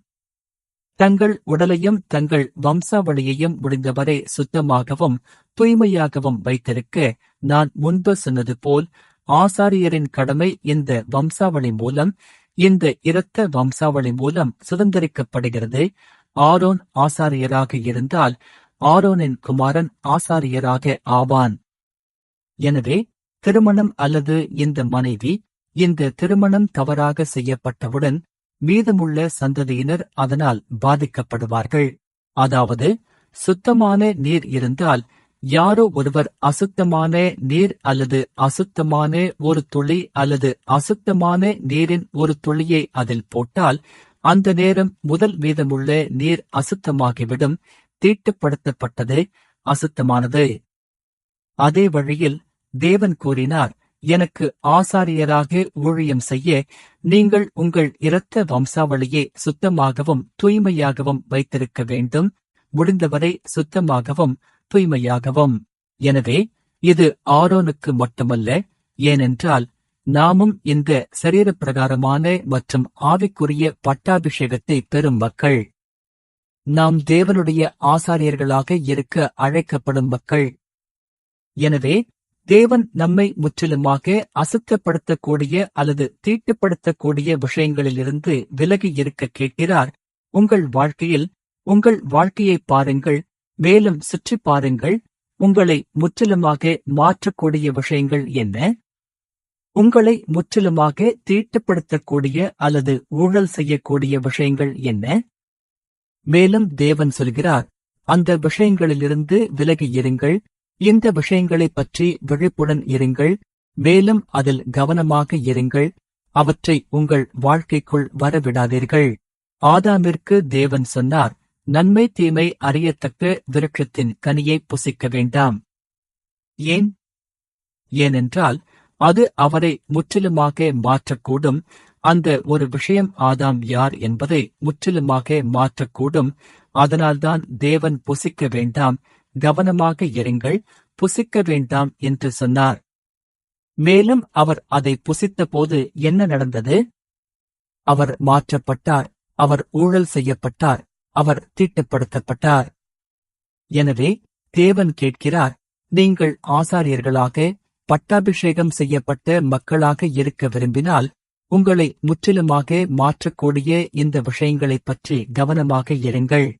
தங்கள் உடலையும் தங்கள் வம்சாவளியையும் முடிந்தவரை சுத்தமாகவும் தூய்மையாகவும் வைத்திருக்க நான் முன்பு சொன்னது போல் ஆசாரியரின் கடமை இந்த வம்சாவளி மூலம், இந்த இரத்த வம்சாவளி மூலம் சுதந்திரிக்கப்படுகிறது. ஆரோன் ஆசாரியராக இருந்தால் ஆரோனின் குமாரன் ஆசாரியராக ஆவான். எனவே திருமணம் அல்லது இந்த மனைவி, இந்த திருமணம் தவறாக செய்யப்பட்டவுடன் மீதமுள்ள சந்ததியினர் அதனால் பாதிக்கப்படுவார்கள். அதாவது சுத்தமான நீர் இருந்தால் யாரோ ஒருவர் அசுத்தமான நீர் அல்லது அசுத்தமான ஒரு துளி அல்லது அசுத்தமான நீரின் ஒரு துளியை அதில் போட்டால் அந்த நேரம் முதல் மீதமுள்ள நீர் அசுத்தமாகிவிடும். தீட்டுப்படுத்தப்பட்டது, அசுத்தமானது. அதே வழியில் தேவன் கூறினார், எனக்கு ஆசாரியராக ஊழியம் செய்ய நீங்கள் உங்கள் இரத்த வம்சாவளியை சுத்தமாகவும் தூய்மையாகவும் வைத்திருக்க வேண்டும், முடிந்தவரை சுத்தமாகவும் தூய்மையாகவும். எனவே இது ஆரோனுக்கு மட்டுமல்ல, ஏனென்றால் நாமும் இந்த சரீரப்பிரகாரமான மற்றும் ஆவிக்குரிய பட்டாபிஷேகத்தை பெறும் மக்கள். நாம் தேவனுடைய ஆசாரியர்களாக இருக்க அழைக்கப்படும் மக்கள். எனவே தேவன் நம்மை முற்றிலுமாக அசுத்தப்படுத்தக்கூடிய அல்லது தீட்டுப்படுத்தக்கூடிய விஷயங்களிலிருந்து விலகி இருக்க கேட்கிறார். உங்கள் வாழ்க்கையில் உங்கள் வாழ்க்கையை பாருங்கள், மேலும் சுற்றி பாருங்கள். உங்களை முற்றிலுமாக மாற்றக்கூடிய விஷயங்கள் என்ன? உங்களை முற்றிலுமாக தீட்டுப்படுத்தக்கூடிய அல்லது ஊழல் செய்யக்கூடிய விஷயங்கள் என்ன? மேலும் தேவன் சொல்கிறார், அந்த விஷயங்களிலிருந்து விலகி இருங்கள். இந்த விஷயங்களைப் பற்றி விழிப்புடன் இருங்கள். மேலும் அதில் கவனமாக இருங்கள். அவற்றை உங்கள் வாழ்க்கைக்குள் வரவிடாதீர்கள். ஆதாமிற்கு தேவன் சொன்னார், நன்மை தீமை அறியத்தக்க விருட்சத்தின் கனியை புசிக்க வேண்டாம். ஏன்? ஏனென்றால் அது அவரை முற்றிலுமாக மாற்றக்கூடும். அந்த ஒரு விஷயம் ஆதாம் யார் என்பதை முற்றிலுமாக மாற்றக்கூடும். அதனால்தான் தேவன் புசிக்க வேண்டாம், கவனமாக இருங்கள், புசிக்க வேண்டாம் என்று சொன்னார். மேலும் அவர் அதை புசித்தபோது என்ன நடந்தது? அவர் மாற்றப்பட்டார், அவர் ஊழல் செய்யப்பட்டார், அவர் தீட்டுப்படுத்தப்பட்டார். எனவே தேவன் கேட்கிறார், நீங்கள் ஆசாரியர்களாக பட்டாபிஷேகம் செய்யப்பட்ட மக்களாக இருக்க விரும்பினால் உங்களை முற்றிலுமாக மாற்றக்கூடிய இந்த விஷயங்களைப் பற்றி கவனமாக இருங்கள்.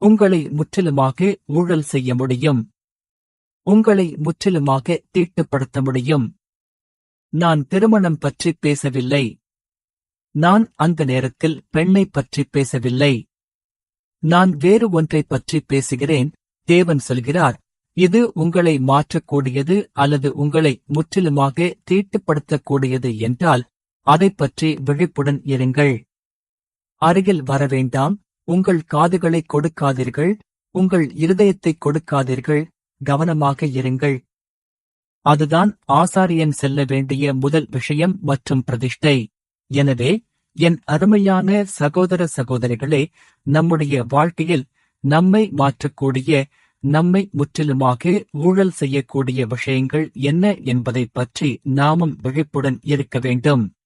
உங்களை முற்றிலுமாக ஊழல் செய்ய முடியும். உங்களை முற்றிலுமாக தீட்டுப்படுத்த முடியும். நான் திருமணம் பற்றி பேசவில்லை. நான் அந்த நேரத்தில் பெண்ணை பற்றி பேசவில்லை. நான் வேறு ஒன்றைப் பற்றி பேசுகிறேன். தேவன் சொல்கிறார், இது உங்களை மாற்றக்கூடியது அல்லது உங்களை முற்றிலுமாக தீட்டுப்படுத்தக்கூடியது என்றால் அதைப் பற்றி விழிப்புடன் இருங்கள். அருகில் வரவேண்டாம். உங்கள் காதுகளை கொடுக்காதீர்கள். உங்கள் இருதயத்தை கொடுக்காதீர்கள். கவனமாக இருங்கள். அதுதான் ஆசாரியன் செல்ல வேண்டிய முதல் விஷயம் மற்றும் பிரதிஷ்டை. எனவே என் அருமையான சகோதர சகோதரிகளே, நம்முடைய வாழ்க்கையில் நம்மை மாற்றக்கூடிய, நம்மை முற்றிலுமாக ஊழல் செய்யக்கூடிய விஷயங்கள் என்ன என்பதைப் பற்றி நாமும் விழிப்புடன் இருக்க வேண்டும்.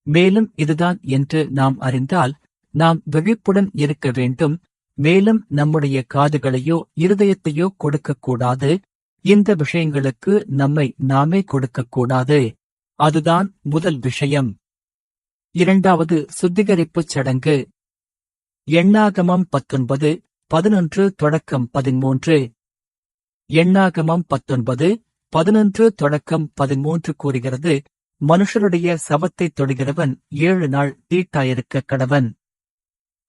மேலும் இதுதான் என்று நாம் அறிந்தால் நாம் விழிப்புடன் இருக்க வேண்டும். மேலும் நம்முடைய காதுகளையோ இருதயத்தையோ கொடுக்கக்கூடாது. இந்த விஷயங்களுக்கு நம்மை நாமே கொடுக்கக்கூடாது. அதுதான் முதல் விஷயம். இரண்டாவது, சுத்திகரிப்புச் சடங்கு. எண்ணாகமம் 19:11-13. எண்ணாகமம் 19:11-13 கூறுகிறது, மனுஷருடைய சவத்தைத் தொடுகிறவன் 7 நாள் தீட்டாயிருக்க கடவன்.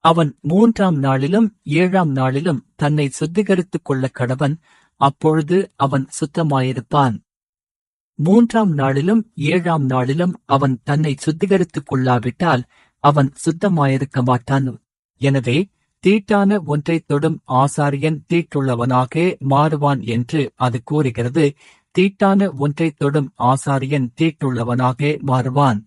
அவன் 3ஆம் நாளிலும் 7ஆம் நாளிலும் தன்னை சுத்திகரித்துக் கொள்ள கடவன். அப்பொழுது அவன் சுத்தமாயிருப்பான். 3ஆம் நாளிலும் 7ஆம் நாளிலும் அவன் தன்னை சுத்திகரித்துக் கொள்ளாவிட்டால் அவன் சுத்தமாயிருக்க மாட்டான். எனவே தீட்டான ஒன்றைத் தொடும் ஆசாரியன் தீட்டுள்ளவனாக மாறுவான் என்று அது கூறுகிறது. தீட்டான ஒன்றைத் தொடும் ஆசாரியன் தீட்டுள்ளவனாக மாறுவான்.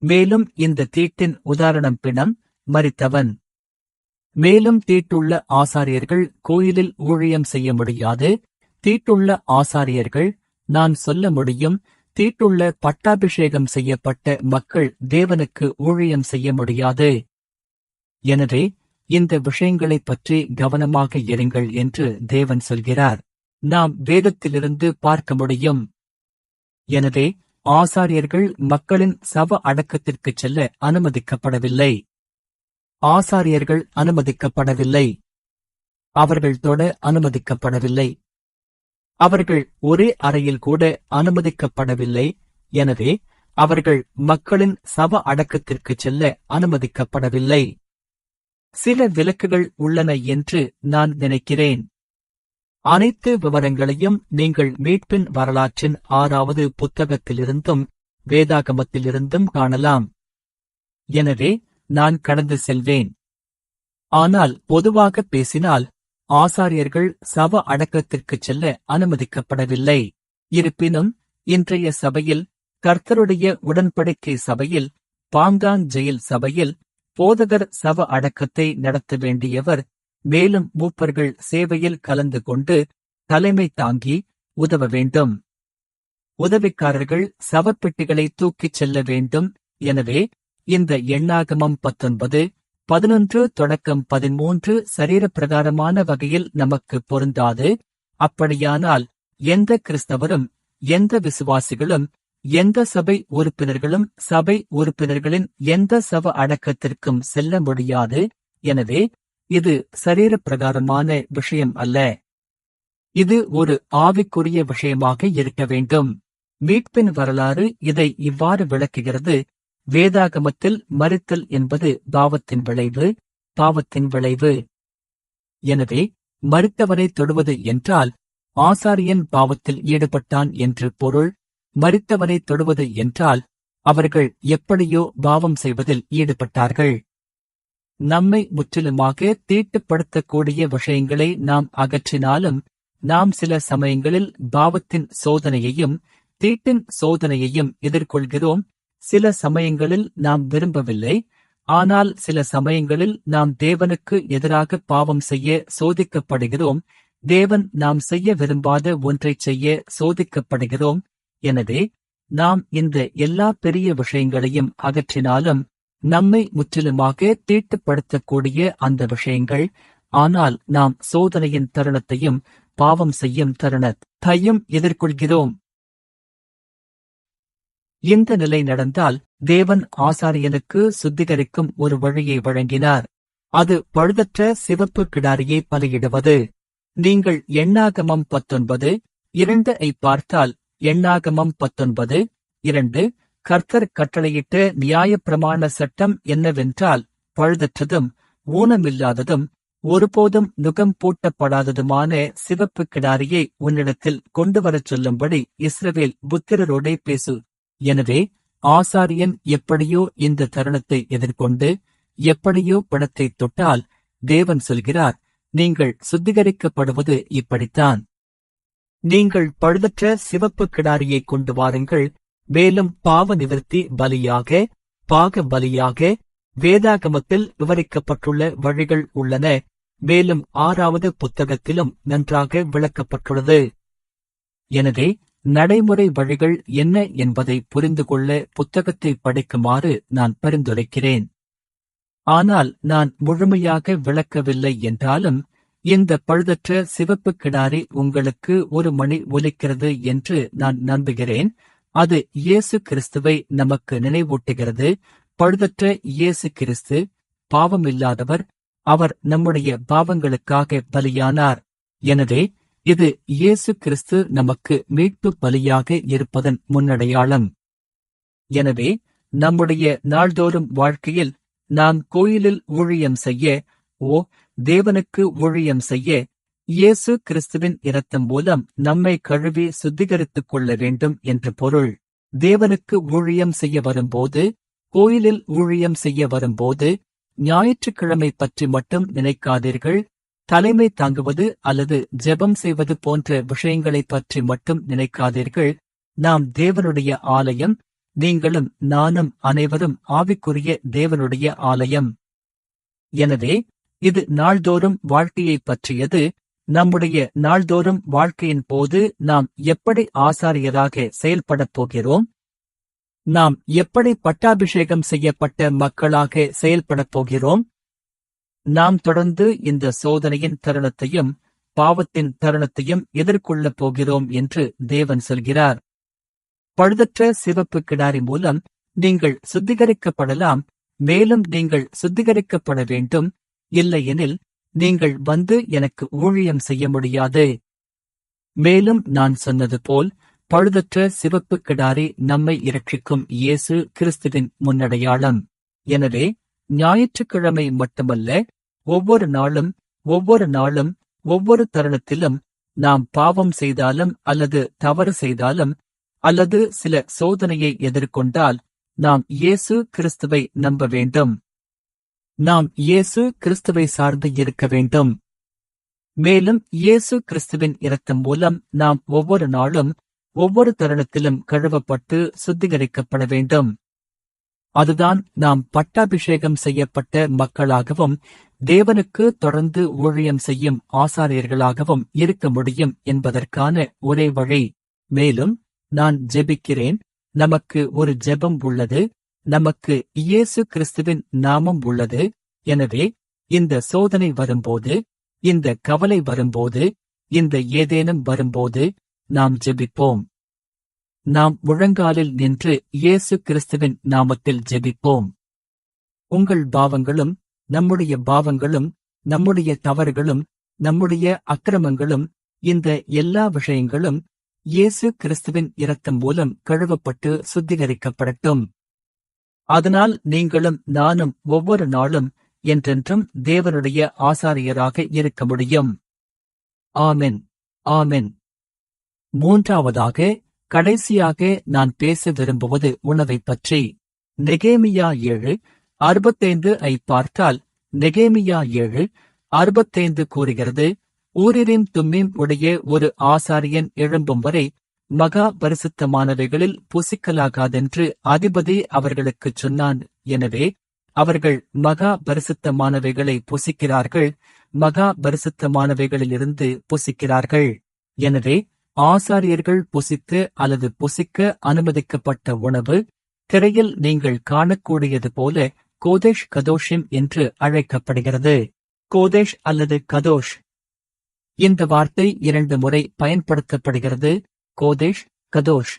மேலும் இந்த தீட்டின் உதாரணம் பிணம், மரித்தவன். மேலும் தீட்டுள்ள ஆசாரியர்கள் கோயிலில் ஊழியம் செய்ய முடியாது. தீட்டுள்ள ஆசாரியர்கள், நான் சொல்ல முடியும், தீட்டுள்ள பட்டாபிஷேகம் செய்யப்பட்ட மக்கள் தேவனுக்கு ஊழியம் செய்ய முடியாது. எனவே இந்த விஷயங்களைப் பற்றி கவனமாக இருங்கள் என்று தேவன் சொல்கிறார். நாம் வேதத்திலிருந்து பார்க்க முடியும். எனவே ஆசாரியர்கள் மக்களின் சவ அடக்கத்திற்குச் செல்ல அனுமதிக்கப்படவில்லை. ஆசாரியர்கள் அனுமதிக்கப்படவில்லை. அவர்கள் தொட அனுமதிக்கப்படவில்லை. அவர்கள் ஒரே அறையில் கூட அனுமதிக்கப்படவில்லை. எனவே அவர்கள் மக்களின் சவ அடக்கத்திற்குச் செல்ல அனுமதிக்கப்படவில்லை. சில விலக்குகள் உள்ளன என்று நான் நினைக்கிறேன். அனைத்து விவரங்களையும் நீங்கள் மீட்பின் வரலாற்றின் 6வது புத்தகத்திலிருந்தும் வேதாகமத்திலிருந்தும் காணலாம். எனவே நான் கடந்து செல்வேன். ஆனால் பொதுவாக பேசினால் ஆசாரியர்கள் சவ அடக்கத்திற்குச் செல்ல அனுமதிக்கப்படவில்லை. இருப்பினும் இன்றைய சபையில், கர்த்தருடைய உடன்படிக்கை சபையில், பாங்காங் ஜெயில் சபையில் போதகர் சவ அடக்கத்தை நடத்த வேண்டியவர். மேலும் மூப்பர்கள் சேவையில் கலந்து கொண்டு தலைமை தாங்கி உதவ வேண்டும். உதவிக்காரர்கள் சவப்பெட்டிகளை தூக்கிச் செல்ல வேண்டும். எனவே இந்த எண்ணாகமம் 19:11-13 சரீரப்பிரகாரமான வகையில் நமக்கு பொருந்தாது. அப்படியானால் எந்த கிறிஸ்தவரும், எந்த விசுவாசிகளும், எந்த சபை உறுப்பினர்களும் சபை உறுப்பினர்களின் எந்த சவ அடக்கத்திற்கும் செல்ல முடியாது. எனவே இது சரீரப்பிரகாரமான விஷயம் அல்ல. இது ஒரு ஆவிக்குரிய விஷயமாக இருக்க வேண்டும். மீட்பின் வரலாறு இதை இவ்வாறு விளக்குகிறது. வேதாகமத்தில் மரித்தல் என்பது பாவத்தின் விளைவு. எனவே மரித்தவரை தொடுவது என்றால் ஆசாரியன் பாவத்தில் ஈடுபட்டான் என்று பொருள். மரித்தவரை தொடுவது என்றால் அவர்கள் எப்படியோ பாவம் செய்வதில் ஈடுபட்டார்கள். நம்மை முற்றிலுமாக தீட்டுப்படுத்தக்கூடிய விஷயங்களை நாம் அகற்றினாலும் நாம் சில சமயங்களில் பாவத்தின் சோதனையையும் தீட்டின் சோதனையையும் எதிர்கொள்கிறோம். சில சமயங்களில் நாம் விரும்பவில்லை, ஆனால் சில சமயங்களில் நாம் தேவனுக்கு எதிராக பாவம் செய்ய சோதிக்கப்படுகிறோம். தேவன் நாம் செய்ய விரும்பாத ஒன்றைச் செய்ய சோதிக்கப்படுகிறோம். எனவே நாம் இந்த எல்லா பெரிய விஷயங்களையும் அகற்றினாலும் நம்மை முற்றிலுமாக தீட்டுப்படுத்தக்கூடிய அந்த விஷயங்கள், ஆனால் நாம் சோதனையின் தருணத்தையும் பாவம் செய்யும் தருணத்தையும் எதிர்கொள்கிறோம். இந்த நிலை நடந்தால் தேவன் ஆசாரியனுக்கு சுத்திகரிக்கும் ஒரு வழியை வழங்கினார். அது பழுதற்ற சிவப்பு கிடாரியை பலியிடுவது. நீங்கள் எண்ணாகமம் 19:2 பார்த்தால், எண்ணாகமம் 19:2 கர்த்தர் கட்டளையிட்ட நியாயப்பிரமாண சட்டம் என்னவென்றால், பழுதற்றதும் ஊனமில்லாததும் ஒருபோதும் நுகம் பூட்டப்படாததுமான சிவப்பு கிடாரியை உன்னிடத்தில் கொண்டுவரச் சொல்லும்படி இஸ்ரவேல் புத்திரரோடே பேசு. எனவே ஆசாரியன் எப்படியோ இந்த தருணத்தை எதிர்கொண்டு எப்படியோ படத்தை தொட்டால் தேவன் சொல்கிறார், நீங்கள் சுத்திகரிக்கப்படுவது இப்படித்தான். நீங்கள் பழுதற்ற சிவப்பு கிடாரியை கொண்டு வாருங்கள். மேலும் பாவ நிவர்த்தி பலியாக, பாக பலியாக வேதாகமத்தில் விவரிக்கப்பட்டுள்ள வழிகள் உள்ளன. மேலும் 6வது புத்தகத்திலும் நன்றாக விளக்கப்பட்டுள்ளது. எனவே நடைமுறை வழிகள் என்ன என்பதை புரிந்து கொள்ள புத்தகத்தை படிக்குமாறு நான் பரிந்துரைக்கிறேன். ஆனால் நான் முழுமையாக விளக்கவில்லை என்றாலும், இந்த பழுதற்ற சிவப்பு கிடாரி உங்களுக்கு ஒரு மணி ஒலிக்கிறது என்று நான் நம்புகிறேன். அது இயேசு கிறிஸ்துவை நமக்கு நினைவூட்டுகிறது. பழுதற்ற இயேசு கிறிஸ்து பாவமில்லாதவர். அவர் நம்முடைய பாவங்களுக்காக பலியானார். எனவே இது இயேசு கிறிஸ்து நமக்கு மீட்பு பலியாக இருப்பதன் முன்னடையாளம். எனவே நம்முடைய நாள்தோறும் வாழ்க்கையில் நாம் கோயிலில் ஊழியம் செய்ய, தேவனுக்கு ஊழியம் செய்ய, இயேசு கிறிஸ்துவின் இரத்தம் மூலம் நம்மை கழுவி சுத்திகரித்துக் கொள்ள வேண்டும் என்று பொருள். தேவனுக்கு ஊழியம் செய்ய வரும்போது, கோயிலில் ஊழியம் செய்ய வரும்போது, ஞாயிற்றுக்கிழமை பற்றி மட்டும் நினைக்காதீர்கள். தலைமை தாங்குவது அல்லது ஜெபம் செய்வது போன்ற விஷயங்களை பற்றி மட்டும் நினைக்காதீர்கள். நாம் தேவனுடைய ஆலயம். நீங்களும் நானும் அனைவரும் ஆவிக்குரிய தேவனுடைய ஆலயம். எனவே இது நாள்தோறும் வாழ்க்கையை பற்றியது. நம்முடைய நாள்தோறும் வாழ்க்கையின் போது நாம் எப்படி ஆசாரியராக செயல்படப் போகிறோம்? நாம் எப்படி பட்டாபிஷேகம் செய்யப்பட்ட மக்களாக செயல்படப் போகிறோம்? நாம் தொடர்ந்து இந்த சோதனையின் தருணத்தையும் பாவத்தின் தருணத்தையும் எதிர்கொள்ளப் போகிறோம் என்று தேவன் சொல்கிறார். பழுதற்ற சிவப்பு கிடாரி மூலம் நீங்கள் சுத்திகரிக்கப்படலாம். மேலும் நீங்கள் சுத்திகரிக்கப்பட வேண்டும். இல்லையெனில் நீங்கள் வந்து எனக்கு ஊழியம் செய்ய முடியாது. மேலும் நான் சொன்னது போல், பழுதற்ற சிவப்பு கிடாரி நம்மை இரட்சிக்கும் இயேசு கிறிஸ்துவின் முன்னடையாளம். எனவே ஞாயிற்றுக்கிழமை மட்டுமல்ல, ஒவ்வொரு நாளும் ஒவ்வொரு தருணத்திலும் நாம் பாவம் செய்தாலும் அல்லது தவறு செய்தாலும் அல்லது சில சோதனையை எதிர்கொண்டால் நாம் இயேசு கிறிஸ்துவை நம்ப வேண்டும். நாம் இயேசு கிறிஸ்துவை சார்ந்து இருக்க வேண்டும். மேலும் இயேசு கிறிஸ்துவின் இரத்தம் மூலம் நாம் ஒவ்வொரு நாளும் ஒவ்வொரு தருணத்திலும் கழுவப்பட்டு சுத்திகரிக்கப்பட வேண்டும். அதுதான் நாம் பட்டாபிஷேகம் செய்யப்பட்ட மக்களாகவும் தேவனுக்கு தொடர்ந்து ஊழியம் செய்யும் ஆசாரியர்களாகவும் இருக்க முடியும் என்பதற்கான ஒரே வழி. மேலும் நான் ஜெபிக்கிறேன். நமக்கு ஒரு ஜெபம் உள்ளது. நமக்கு இயேசு கிறிஸ்துவின் நாமம் உள்ளது. எனவே இந்த சோதனை வரும்போது, இந்த கவலை வரும்போது, இந்த ஏதேனும் வரும்போது, நாம் ஜெபிப்போம். நாம் முழங்காலில் நின்று இயேசு கிறிஸ்துவின் நாமத்தில் ஜெபிப்போம். உங்கள் பாவங்களும் நம்முடைய பாவங்களும் நம்முடைய தவறுகளும் நம்முடைய அக்கிரமங்களும் இந்த எல்லா விஷயங்களும் இயேசு கிறிஸ்துவின் இரத்தம் மூலம் கழுவப்பட்டு சுத்திகரிக்கப்படட்டும். அதனால் நீங்களும் நானும் ஒவ்வொரு நாளும் என்றென்றும் தேவனுடைய ஆசாரியராக இருக்க முடியும். ஆமென், ஆமென். மூன்றாவதாக, கடைசியாக நான் பேச விரும்புவது உணவைப் பற்றி. நெகேமியா 7:65 பார்த்தால் நெகேமியா 7:65 கூறுகிறது, ஊரிரிம் தும்மீம் உடைய ஒரு ஆசாரியன் எழும்பும் வரை மகா பரிசுத்தமானவைகளில் புசிக்கலாகாதென்று அதிபதி அவர்களுக்குச் சொன்னான். எனவே அவர்கள் மகா பரிசுத்தமானவைகளை புசிக்கிறார்கள், மகா பரிசுத்தமானவைகளிலிருந்து புசிக்கிறார்கள். எனவே ஆசாரியர்கள் புசித்து அல்லது புசிக்க அனுமதிக்கப்பட்ட உணவு திரையில் நீங்கள் காணக்கூடியது போல கோதேஷ் கதோஷிம் என்று அழைக்கப்படுகிறது. கோதேஷ் அல்லது கதோஷ். இந்த வார்த்தை 2 முறை பயன்படுத்தப்படுகிறது. கோதேஷ், கதோஷ்.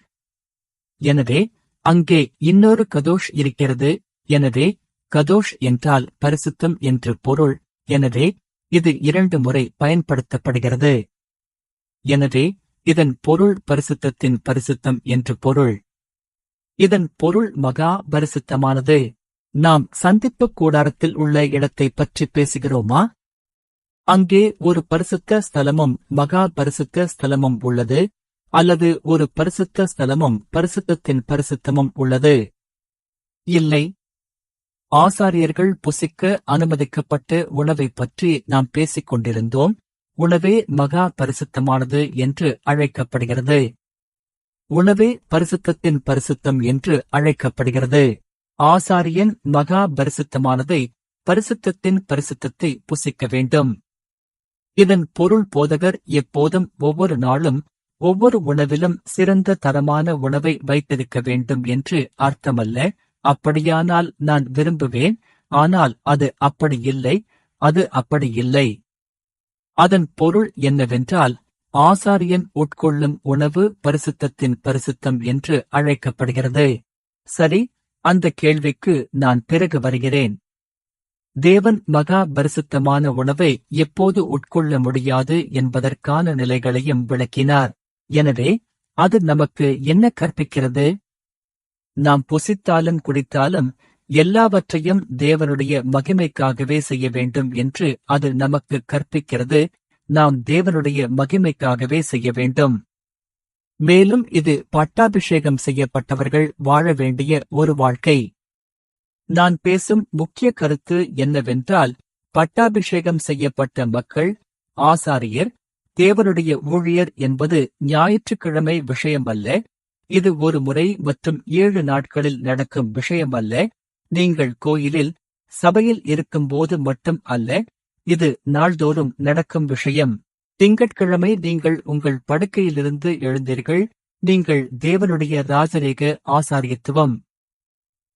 எனவே அங்கே இன்னொரு கதோஷ் இருக்கிறது. எனவே கதோஷ் என்றால் பரிசுத்தம் என்று பொருள். எனவே இது 2 முறை பயன்படுத்தப்படுகிறது. எனவே இதன் பொருள் பரிசுத்தத்தின் பரிசுத்தம் என்று பொருள். இதன் பொருள் மகா பரிசுத்தமானது. நாம் சந்திப்புக் கூடாரத்தில் உள்ள இடத்தைப் பற்றி பேசுகிறோமா? அங்கே ஒரு பரிசுத்த ஸ்தலமும் மகா பரிசுத்த ஸ்தலமும் உள்ளது, அல்லது ஒரு பரிசுத்த ஸ்தலமும் பரிசுத்தத்தின் பரிசுத்தமும் உள்ளது? இல்லை. ஆசாரியர்கள் புசிக்க அனுமதிக்கப்பட்ட உணவைப் பற்றி நாம் பேசிக் கொண்டிருந்தோம். உணவே மகா பரிசுத்தமானது என்று அழைக்கப்படுகிறது. உணவே பரிசுத்தத்தின் பரிசுத்தம் என்று அழைக்கப்படுகிறது. ஆசாரியன் மகா பரிசுத்தமானதை, பரிசுத்தத்தின் பரிசுத்தத்தை புசிக்க வேண்டும். இதன் பொருள் போதகர் எப்போதும் ஒவ்வொரு நாளும் ஒவ்வொரு உணவிலும் சிறந்த தரமான உணவை வைத்திருக்க வேண்டும் என்று அர்த்தமல்ல. அப்படியானால் நான் விரும்புவேன், ஆனால் அது அப்படி இல்லை, அது அப்படி இல்லை. அதன் பொருள் என்னவென்றால், ஆசாரியன் உட்கொள்ளும் உணவு பரிசுத்தத்தின் பரிசுத்தம் என்று அழைக்கப்படுகிறது. சரி, அந்த கேள்விக்கு நான் பிறகு வருகிறேன். தேவன் மகா பரிசுத்தமான உணவை எப்போது உட்கொள்ள முடியாது என்பதற்கான நிலைகளையும் விளக்கினார். எனவே அது நமக்கு என்ன கற்பிக்கிறது? நாம் புசித்தாலும் குடித்தாலும் எல்லாவற்றையும் தேவனுடைய மகிமைக்காகவே செய்ய வேண்டும் என்று அது நமக்கு கற்பிக்கிறது. நாம் தேவனுடைய மகிமைக்காகவே செய்ய வேண்டும். மேலும் இது பட்டாபிஷேகம் செய்யப்பட்டவர்கள் வாழ வேண்டிய ஒரு வாழ்க்கை. நான் பேசும் முக்கிய கருத்து என்னவென்றால், பட்டாபிஷேகம் செய்யப்பட்ட மக்கள், ஆசாரியர், தேவனுடைய ஊழியர் என்பது ஞாயிற்றுக்கிழமை விஷயமல்ல. இது ஒரு முறை மற்றும் 7 நாட்களில் நடக்கும் விஷயமல்ல. நீங்கள் கோயிலில், சபையில் இருக்கும்போது மட்டும் அல்ல. இது நாள்தோறும் நடக்கும் விஷயம். திங்கட்கிழமை நீங்கள் உங்கள் படுக்கையிலிருந்து எழுந்தீர்கள். நீங்கள் தேவனுடைய ராஜரீக ஆசாரியத்துவம்.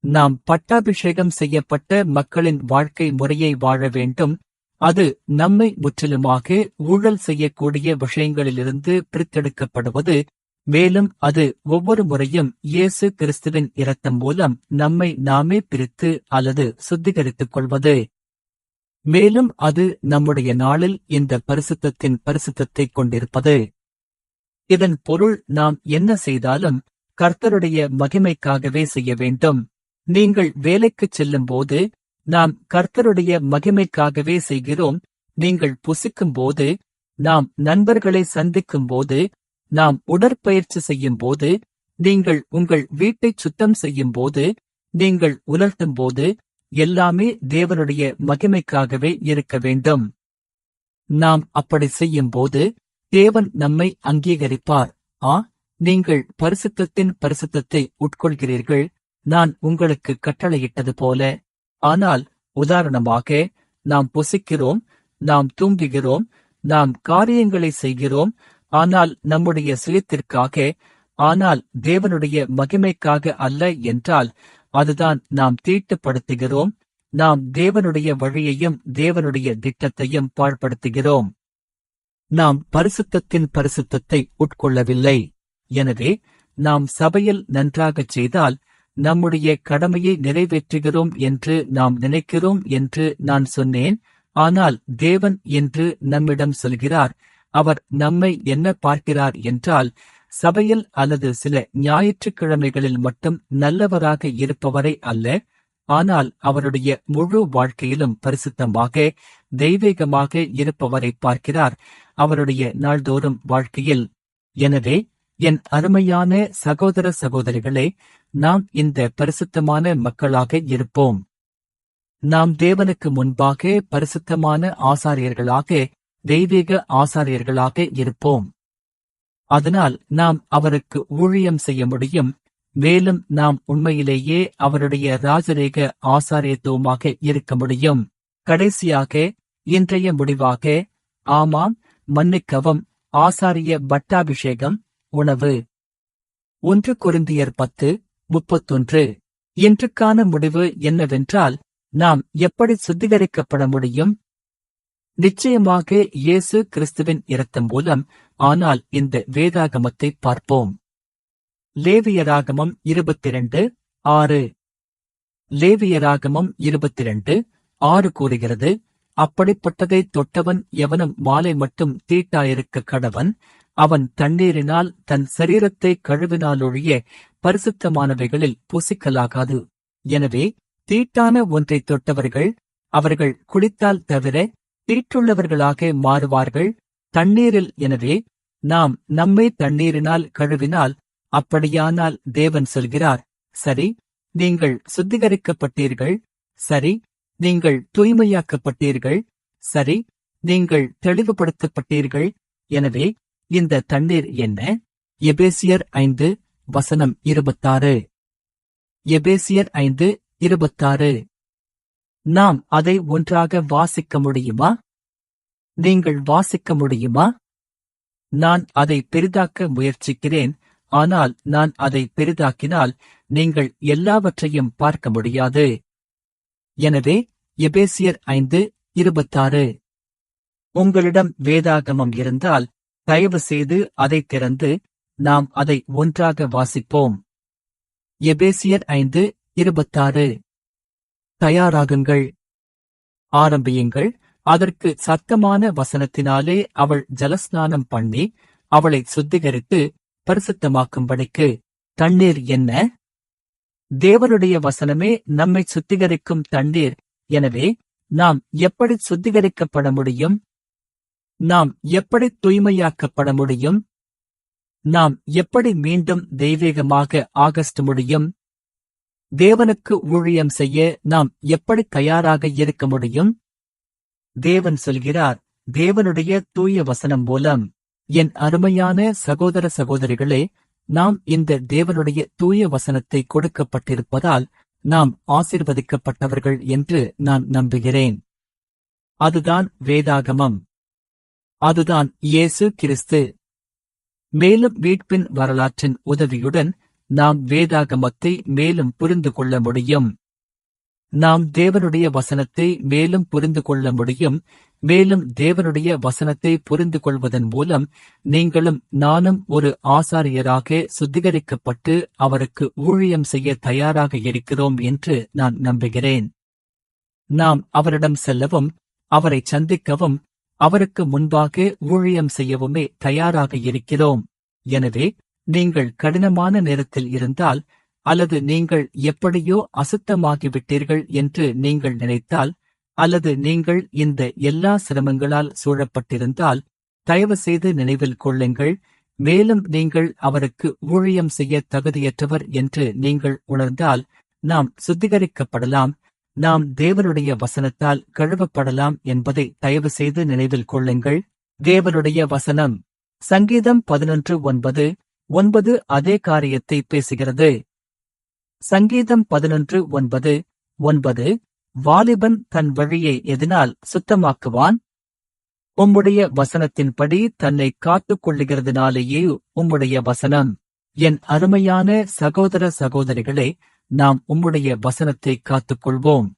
நாம் பட்டாபிஷேகம் செய்யப்பட்ட மக்களின் வாழ்க்கை முறையை வாழ வேண்டும். அது நம்மை முற்றிலுமாக ஊழல் செய்யக்கூடிய விஷயங்களிலிருந்து பிரித்தெடுக்கப்படுவது. மேலும் அது ஒவ்வொரு முறையும் இயேசு கிறிஸ்துவின் இரத்தம் மூலம் நம்மை நாமே பிரித்து அல்லது சுத்திகரித்துக் கொள்வது. மேலும் அது நம்முடைய நாளில் இந்த பரிசுத்தத்தின் பரிசுத்தத்தைக் கொண்டிருப்பது. இதன் பொருள் நாம் என்ன செய்தாலும் கர்த்தருடைய மகிமைக்காகவே செய்ய வேண்டும். நீங்கள் வேலைக்குச் செல்லும்போது நாம் கர்த்தருடைய மகிமைக்காகவே செய்கிறோம். நீங்கள் புசிக்கும்போது, நாம் நண்பர்களை சந்திக்கும்போது, நாம் உடற்பயிற்சி செய்யும்போது, நீங்கள் உங்கள் வீட்டைச் சுத்தம் செய்யும்போது, நீங்கள் உலர்த்தும்போது, எல்லாமே தேவனுடைய மகிமைக்காகவே இருக்க வேண்டும். நாம் அப்படி செய்யும்போது தேவன் நம்மை அங்கீகரிப்பார். நீங்கள் பரிசுத்தத்தின் பரிசுத்தத்தை உட்கொள்கிறீர்கள், நான் உங்களுக்கு கட்டளையிட்டது போல. ஆனால் உதாரணமாக, நாம் புசிக்கிறோம், நாம் தூங்குகிறோம், நாம் காரியங்களை செய்கிறோம், ஆனால் நம்முடைய சுயத்திற்காக, ஆனால் தேவனுடைய மகிமைக்காக அல்ல என்றால், அதுதான் நாம் தீட்டுப்படுத்துகிறோம். நாம் தேவனுடைய வழியையும் தேவனுடைய திட்டத்தையும் பாழ்படுத்துகிறோம். நாம் பரிசுத்தத்தின் பரிசுத்தத்தை உட்கொள்ளவில்லை. எனவே நாம் சபையில் நன்றாகச் செய்தால் நம்முடைய கடமையை நிறைவேற்றுகிறோம் என்று நாம் நினைக்கிறோம் என்று நான் சொன்னேன். ஆனால் தேவன் என்று நம்மிடம் சொல்கிறார். அவர் நம்மை என்ன பார்க்கிறார் என்றால், சபையில் அல்லது சில ஞாயிற்றுக்கிழமைகளில் மட்டும் நல்லவராக இருப்பவரை அல்ல, ஆனால் அவருடைய முழு வாழ்க்கையிலும் பரிசுத்தமாக தெய்வீகமாக இருப்பவரை பார்க்கிறார், அவருடைய நாள்தோறும் வாழ்க்கையில். எனவே என் அருமையான சகோதர சகோதரிகளே, நாம் இந்த பரிசுத்தமான மக்களாக இருப்போம். நாம் தேவனுக்கு முன்பாக பரிசுத்தமான ஆசாரியர்களாக, தெய்வீக ஆசாரியர்களாக இருப்போம். அதனால் நாம் அவருக்கு ஊழியம் செய்ய முடியும். மேலும் நாம் உண்மையிலேயே அவருடைய ராஜரீக ஆசாரியத்துவமாக இருக்க முடியும். கடைசியாக, இன்றைய முடிவாக, ஆமாம், மன்னிக்கவும், ஆசாரிய பட்டாபிஷேகம், உணவு. 1 கொரிந்தியர் 10:31. இன்றுக்கான முடிவு என்னவென்றால், நாம் எப்படி சுத்திகரிக்கப்பட முடியும்? நிச்சயமாக இயேசு கிறிஸ்துவின் இரத்தம் மூலம். ஆனால் இந்த வேதாகமத்தை பார்ப்போம். லேவியராகமம் 22:6. லேவியராகமம் 22:6 கூறுகிறது, அப்படிப்பட்டதை தொட்டவன் எவனும் மாலை மட்டும் தீட்டாயிருக்க கடவன், அவன் தண்ணீரினால் தன் சரீரத்தை கழுவினாலொழிய பரிசுத்தமானவைகளில் புசிக்கலாகாது. எனவே தீட்டான ஒன்றை தொட்டவர்கள், அவர்கள் குளித்தால் தவிர தீட்டுள்ளவர்களாக மாறுவார்கள் தண்ணீரில். எனவே நாம் நம்மை தண்ணீரினால் கழுவினால், அப்படியானால் தேவன் சொல்கிறார், சரி, நீங்கள் சுத்திகரிக்கப்பட்டீர்கள், சரி, நீங்கள் தூய்மையாக்கப்பட்டீர்கள், சரி, நீங்கள் தெளிவுபடுத்தப்பட்டீர்கள். எனவே இந்த தண்ணீர் என்ன? எபேசியர் 5:26. எபேசியர் 5:26. நாம் அதை ஒன்றாக வாசிக்க முடியுமா? நீங்கள் வாசிக்க முடியுமா? நான் அதை பெரிதாக்க முயற்சிக்கிறேன், ஆனால் நான் அதை பெரிதாக்கினால் நீங்கள் எல்லாவற்றையும் பார்க்க முடியாது. எனவே எபேசியர் 5:26. உங்களிடம் வேதாகமம் இருந்தால் தயவு செய்து அதை திறந்து நாம் அதை ஒன்றாக வாசிப்போம். எபேசியர் 5:26. தயாராகுங்கள், ஆரம்பியுங்கள். அதற்கு சத்தமான வசனத்தினாலே அவள் ஜலஸ்நானம் பண்ணி அவளை சுத்திகரித்து பரிசுத்தமாக்கும்படிக்கு. தண்ணீர் என்ன? தேவனுடைய வசனமே நம்மை சுத்திகரிக்கும் தண்ணீர். எனவே நாம் எப்படி சுத்திகரிக்கப்பட முடியும்? நாம் எப்படி தூய்மையாக்கப்பட முடியும்? நாம் எப்படி மீண்டும் தெய்வீகமாக ஆகஸ்ட் முடியும்? தேவனுக்கு ஊழியம் செய்ய நாம் எப்படி தயாராக இருக்க முடியும்? தேவன் சொல்கிறார், தேவனுடைய தூய வசனம் மூலம். என் அருமையான சகோதர சகோதரிகளே, நாம் இந்த தேவனுடைய தூய வசனத்தை கொடுக்கப்பட்டிருப்பதால் நாம் ஆசீர்வதிக்கப்பட்டவர்கள் என்று நான் நம்புகிறேன். அதுதான் வேதாகமம். அதுதான் இயேசு கிறிஸ்து. மேலும் மீட்பின் வரலாற்றின் உதவியுடன் நாம் வேதாகமத்தை மேலும் புரிந்து கொள்ள முடியும். நாம் தேவனுடைய வசனத்தை மேலும் புரிந்து கொள்ள முடியும். மேலும் தேவனுடைய வசனத்தை புரிந்து கொள்வதன் மூலம் நீங்களும் நானும் ஒரு ஆசாரியராக சுத்திகரிக்கப்பட்டு அவருக்கு ஊழியம் செய்ய தயாராக இருக்கிறோம் என்று நான் நம்புகிறேன். நாம் அவரிடம் செல்லவும், அவரை சந்திக்கவும், அவருக்கு முன்பாக ஊழியம் செய்யவுமே தயாராக இருக்கிறோம். எனவே நீங்கள் கடினமான நேரத்தில் இருந்தால், அல்லது நீங்கள் எப்படியோ அசுத்தமாகிவிட்டீர்கள் என்று நீங்கள் நினைத்தால், அல்லது நீங்கள் இந்த எல்லா சிரமங்களால் சூழப்பட்டிருந்தால், தயவு செய்து நினைவில் கொள்ளுங்கள். மேலும் நீங்கள் அவருக்கு ஊழியம் செய்ய தகுதியற்றவர் என்று நீங்கள் உணர்ந்தால், நாம் சுத்திகரிக்கப்படலாம், நாம் தேவனுடைய வசனத்தால் கழுவப்படலாம் என்பதை தயவு செய்து நினைவில் கொள்ளுங்கள். தேவனுடைய வசனம். சங்கீதம் 11:9 அதே காரியத்தை பேசுகிறது. சங்கீதம் 11:9 வாலிபன் தன் வழியை எதனால் சுத்தமாக்குவான்? உம்முடைய வசனத்தின்படி தன்னை காத்துக் கொள்ளுகிறதுனாலேயே உம்முடைய வசனம். என் அருமையான சகோதர சகோதரிகளே, நாம் உம்முடைய வசனத்தை காத்துக்கொள்வோம்.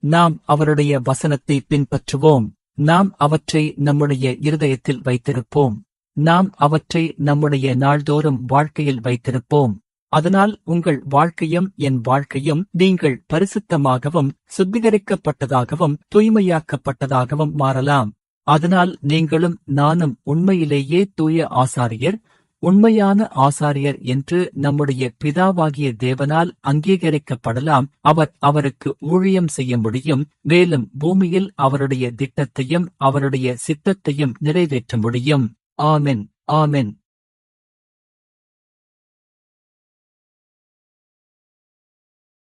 நாம் அவருடைய வசனத்தை பின்பற்றுவோம். நாம் அவற்றை நம்முடைய இருதயத்தில் வைத்திருப்போம். நாம் அவற்றை நம்முடைய நாள்தோறும் வாழ்க்கையில் வைத்திருப்போம். அதனால் உங்கள் வாழ்க்கையும் என் வாழ்க்கையும் நீங்கள் பரிசுத்தமாகவும் சுத்திகரிக்கப்பட்டதாகவும் தூய்மையாக்கப்பட்டதாகவும் மாறலாம். அதனால் நீங்களும் நானும் உண்மையிலேயே தூய ஆசாரியர், உண்மையான ஆசாரியர் என்று நம்முடைய பிதாவாகிய தேவனால் அங்கீகரிக்கப்படலாம். அவருக்கு ஊழியம் செய்ய முடியும். மேலும் பூமியில் அவருடைய திட்டத்தையும் அவருடைய சித்தத்தையும் நிறைவேற்ற முடியும். ஆமென், ஆமென்.